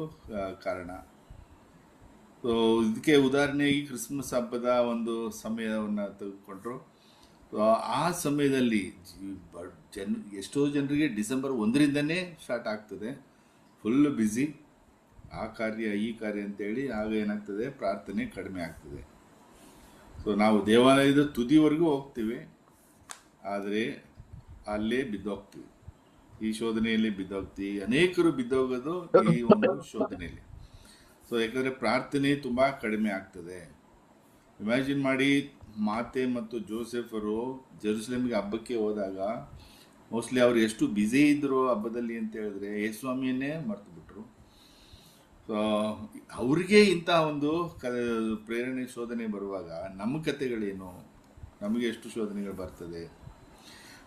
ಕಾರಣ. ಸೊ ಇದಕ್ಕೆ ಉದಾಹರಣೆಗೆ ಕ್ರಿಸ್ಮಸ್ ಹಬ್ಬದ ಒಂದು ಸಮಯವನ್ನು ತೆಗೆದುಕೊಂಡ್ರು. ಆ ಸಮಯದಲ್ಲಿ ಎಷ್ಟೋ ಜನರಿಗೆ ಡಿಸೆಂಬರ್ 1ರಿಂದನೇ ಸ್ಟಾರ್ಟ್ ಆಗ್ತದೆ, ಫುಲ್ ಬ್ಯುಸಿ, ಆ ಕಾರ್ಯ ಈ ಕಾರ್ಯ ಅಂತೇಳಿ. ಆಗ ಏನಾಗ್ತದೆ, ಪ್ರಾರ್ಥನೆ ಕಡಿಮೆ ಆಗ್ತದೆ. ಸೊ ನಾವು ದೇವಾಲಯದ ತುದಿವರೆಗೂ ಹೋಗ್ತೀವಿ, ಆದರೆ ಅಲ್ಲೇ ಬಿದ್ದೋಗ್ತೀವಿ, ಈ ಶೋಧನೆಯಲ್ಲಿ ಬಿದ್ದೋಗ್ತೀವಿ. ಅನೇಕರು ಬಿದ್ದೋಗೋದು ಈ ಒಂದು ಶೋಧನೆಯಲ್ಲಿ. ಸೊ ಯಾಕಂದರೆ ಪ್ರಾರ್ಥನೆ ತುಂಬ ಕಡಿಮೆ ಆಗ್ತದೆ. ಇಮ್ಯಾಜಿನ್ ಮಾಡಿ, ಮಾತೆ ಮತ್ತು ಜೋಸೆಫರು ಜೆರುಸಲೇಮಿಗೆ ಹಬ್ಬಕ್ಕೆ ಹೋದಾಗ ಮೋಸ್ಟ್ಲಿ ಅವ್ರು ಎಷ್ಟು ಬ್ಯುಸಿ ಇದ್ದರು ಹಬ್ಬದಲ್ಲಿ ಅಂತ ಹೇಳಿದ್ರೆ ಯೇಸುಸ್ವಾಮಿಯನ್ನೇ ಮರ್ತು ಬಿಟ್ರು. ಸೊ ಅವ್ರಿಗೆ ಇಂಥ ಒಂದು ಪ್ರೇರಣೆ ಶೋಧನೆ ಬರುವಾಗ ನಮ್ಮ ಕಥೆಗಳೇನು, ನಮಗೆ ಎಷ್ಟು ಶೋಧನೆಗಳು ಬರ್ತದೆ.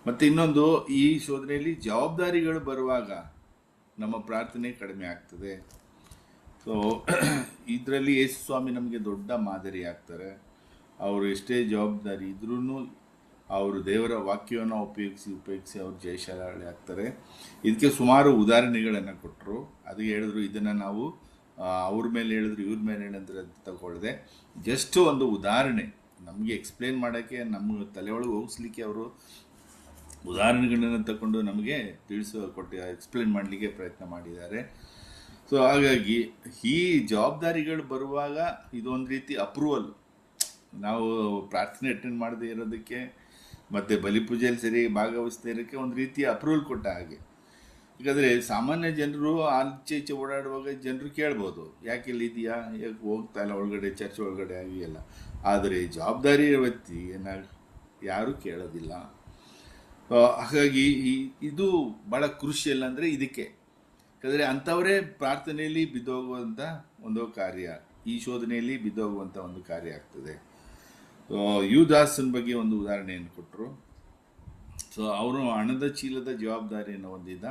ಮತ್ತು ಇನ್ನೊಂದು, ಈ ಶೋಧನೆಯಲ್ಲಿ ಜವಾಬ್ದಾರಿಗಳು ಬರುವಾಗ ನಮ್ಮ ಪ್ರಾರ್ಥನೆ ಕಡಿಮೆ ಆಗ್ತದೆ. ಸೊ ಇದರಲ್ಲಿ ಯೇಸು ಸ್ವಾಮಿ ನಮಗೆ ದೊಡ್ಡ ಮಾದರಿ ಆಗ್ತಾರೆ. ಅವರು ಎಷ್ಟೇ ಜವಾಬ್ದಾರಿ ಇದ್ರೂ ಅವರು ದೇವರ ವಾಕ್ಯವನ್ನು ಉಪಯೋಗಿಸಿ ಅವರು ಜಯಶಾಲಿ ಆಗ್ತಾರೆ. ಇದಕ್ಕೆ ಸುಮಾರು ಉದಾಹರಣೆಗಳನ್ನು ಕೊಟ್ಟರು. ಅದಕ್ಕೆ ಹೇಳಿದ್ರು, ಇದನ್ನು ನಾವು ಅವ್ರ ಮೇಲೆ ಹೇಳಿದ್ರು, ಇವ್ರ ಮೇಲೆ ಹೇಳಿದ್ರೆ ಅಂತ ತಗೊಳ್ಳದೆ, ಜಸ್ಟ್ ಒಂದು ಉದಾಹರಣೆ ನಮಗೆ ಎಕ್ಸ್ಪ್ಲೇನ್ ಮಾಡೋಕ್ಕೆ, ನಮ್ಮ ತಲೆಯೊಳಗೆ ಹೋಗಿಸ್ಲಿಕ್ಕೆ ಅವರು ಉದಾಹರಣೆಗಳನ್ನು ತಗೊಂಡು ನಮಗೆ ಎಕ್ಸ್ಪ್ಲೇನ್ ಮಾಡಲಿಕ್ಕೆ ಪ್ರಯತ್ನ ಮಾಡಿದ್ದಾರೆ. ಸೊ ಹಾಗಾಗಿ ಈ ಜವಾಬ್ದಾರಿಗಳು ಬರುವಾಗ ಇದೊಂದು ರೀತಿ ಅಪ್ರೂವಲ್. ನಾವು ಪ್ರಾರ್ಥನೆ ಅಟೆಂಡ್ ಮಾಡದೇ ಇರೋದಕ್ಕೆ ಮತ್ತು ಬಲಿಪೂಜೆಯಲ್ಲಿ ಸರಿಯಾಗಿ ಭಾಗವಹಿಸದೇ ಇರೋಕ್ಕೆ ಒಂದು ರೀತಿಯ ಅಪ್ರೂವಲ್ ಕೊಟ್ಟ ಹಾಗೆ. ಯಾಕಂದರೆ ಸಾಮಾನ್ಯ ಜನರು ಆಚೆ ಈಚೆ ಓಡಾಡುವಾಗ ಜನರು ಕೇಳ್ಬೋದು, ಯಾಕೆ ಇಲ್ಲಿದೆಯಾ, ಯಾಕೆ ಹೋಗ್ತಾ ಇಲ್ಲ ಒಳಗಡೆ, ಚರ್ಚ್ ಒಳಗಡೆ ಆಗಿ ಎಲ್ಲ. ಆದರೆ ಜವಾಬ್ದಾರಿ ವ್ಯಕ್ತಿ ಯಾರೂ ಕೇಳೋದಿಲ್ಲ. ಹಾಗಾಗಿ ಇದು ಭಾಳ ಕ್ರೂಷಿಯಲ್ ಅಂದರೆ ಇದಕ್ಕೆ. ಯಾಕಂದರೆ ಅಂಥವರೇ ಪ್ರಾರ್ಥನೆಯಲ್ಲಿ ಬಿದ್ದೋಗುವಂಥ ಒಂದು ಕಾರ್ಯ, ಈ ಶೋಧನೆಯಲ್ಲಿ ಬಿದ್ದೋಗುವಂಥ ಒಂದು ಕಾರ್ಯ ಆಗ್ತದೆ. ಯೂದಾಸನ ಬಗ್ಗೆ ಒಂದು ಉದಾಹರಣೆಯನ್ನು ಕೊಟ್ಟರು. ಸೊ ಅವನು ಹಣದ ಚೀಲದ ಜವಾಬ್ದಾರಿಯನ್ನು ಹೊಂದಿದ್ದ.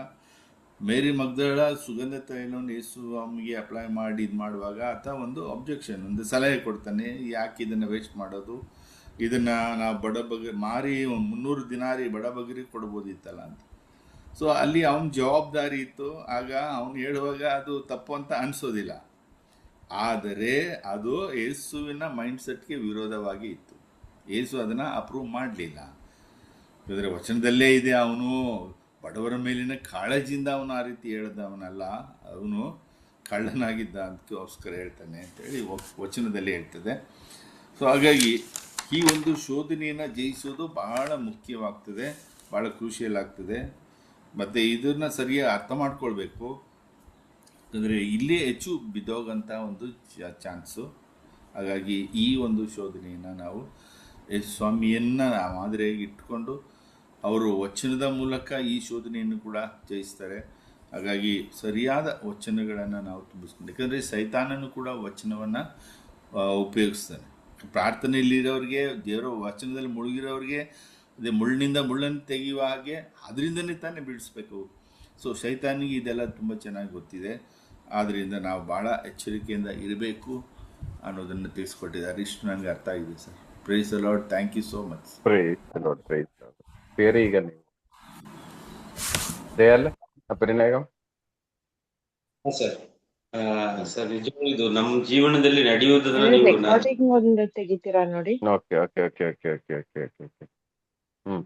ಮೇರಿ ಮಗ್ದಳ ಸುಗಂಧ ತೈಲವನ್ನು ಯೇಸು ಸ್ವಾಮಿಗೆ ಅಪ್ಲೈ ಮಾಡಿ ಇದು ಮಾಡುವಾಗ ಆತ ಒಂದು ಅಬ್ಜೆಕ್ಷನ್, ಒಂದು ಸಲಹೆ ಕೊಡ್ತಾನೆ, ಯಾಕೆ ಇದನ್ನು ವೇಸ್ಟ್ ಮಾಡೋದು, ಇದನ್ನು ನಾವು ಮಾರಿ 300 ದಿನಾರಿ ಬಡಬಗರಿಗೆ ಕೊಡ್ಬೋದಿತ್ತಲ್ಲ ಅಂತ. ಸೊ ಅಲ್ಲಿ ಅವನ ಜವಾಬ್ದಾರಿ ಇತ್ತು. ಆಗ ಅವನು ಹೇಳುವಾಗ ಅದು ತಪ್ಪು ಅಂತ ಅನಿಸೋದಿಲ್ಲ, ಆದರೆ ಅದು ಯೇಸುವಿನ ಮೈಂಡ್ಸೆಟ್ಗೆ ವಿರೋಧವಾಗಿ ಇತ್ತು. ಯೇಸು ಅದನ್ನು ಅಪ್ರೂವ್ ಮಾಡಲಿಲ್ಲ. ಯಾಕಂದರೆ ವಚನದಲ್ಲೇ ಇದೆ, ಅವನು ಬಡವರ ಮೇಲಿನ ಕಾಳಜಿಯಿಂದ ಅವನು ಆ ರೀತಿ ಹೇಳ್ದವನಲ್ಲ, ಅವನು ಕಳ್ಳನಾಗಿದ್ದ ಅದಕ್ಕೋಸ್ಕರ ಹೇಳ್ತಾನೆ ಅಂತೇಳಿ ವಚನದಲ್ಲಿ ಹೇಳ್ತದೆ. ಸೊ ಹಾಗಾಗಿ ಈ ಒಂದು ಶೋಧನೆಯನ್ನು ಜಯಿಸೋದು ಬಹಳ ಮುಖ್ಯವಾಗ್ತದೆ, ಭಾಳ ಕ್ರೂಷಿಯಲ್ ಆಗ್ತದೆ. ಮತ್ತು ಇದನ್ನು ಸರಿಯಾಗಿ ಅರ್ಥ ಮಾಡ್ಕೊಳ್ಬೇಕು. ಯಾಕಂದರೆ ಇಲ್ಲೇ ಹೆಚ್ಚು ಬಿದ್ದೋಗಂಥ ಒಂದು ಚಾನ್ಸು. ಹಾಗಾಗಿ ಈ ಒಂದು ಶೋಧನೆಯನ್ನು ನಾವು ಸ್ವಾಮಿಯನ್ನು ಮಾದರಿಯಾಗಿ ಇಟ್ಕೊಂಡು ಅವರು ವಚನದ ಮೂಲಕ ಈ ಶೋಧನೆಯನ್ನು ಕೂಡ ಜಯಿಸ್ತಾರೆ. ಹಾಗಾಗಿ ಸರಿಯಾದ ವಚನಗಳನ್ನು ನಾವು ತುಂಬಿಸ್ಕೊಂಡು, ಯಾಕಂದರೆ ಸೈತಾನನು ಕೂಡ ವಚನವನ್ನು ಉಪಯೋಗಿಸ್ತಾನೆ. ಪ್ರಾರ್ಥನೆಯಲ್ಲಿರೋರಿಗೆ, ದೇವರ ವಚನದಲ್ಲಿ ಮುಳುಗಿರೋರಿಗೆ ಅದೇ ಮುಳ್ಳಿನಿಂದ ಮುಳ್ಳನ್ನು ತೆಗೆಯುವ ಹಾಗೆ ಅದರಿಂದನೇ ತಾನೇ ಬಿಡಿಸ್ಬೇಕು. ಸೊ ಶೈತಾನಿಗೆ ಇದೆಲ್ಲ ತುಂಬ ಚೆನ್ನಾಗಿ ಗೊತ್ತಿದೆ. ಆದ್ದರಿಂದ ನಾವು ಭಾಳ ಎಚ್ಚರಿಕೆಯಿಂದ ಇರಬೇಕು ಅನ್ನೋದನ್ನು ತಿಳಿಸ್ಕೊಟ್ಟಿದ್ದಾರೆ. ಇಷ್ಟು ನನಗೆ ಅರ್ಥ ಆಗಿದೆ sir. Praise the lord. Thank you so much. Praise ಬೇರೆ ಈಗ ನೀವು ದಯಾಲ್ ಪರಿಣಾಮ ಸರ್ ಸರ್ ನಿಜವಾಗ್ಲೂ ಇದು ನಮ್ಮ ಜೀವನದಲ್ಲಿ ನಡೆಯುವುದನ್ನ ನೀವು ರೆಕಾರ್ಡಿಂಗ್ ಒಂದು ತೆಗಿತೀರಾ ನೋಡಿ. Okay okay okay okay okay okay okay okay ಹ್ಮ್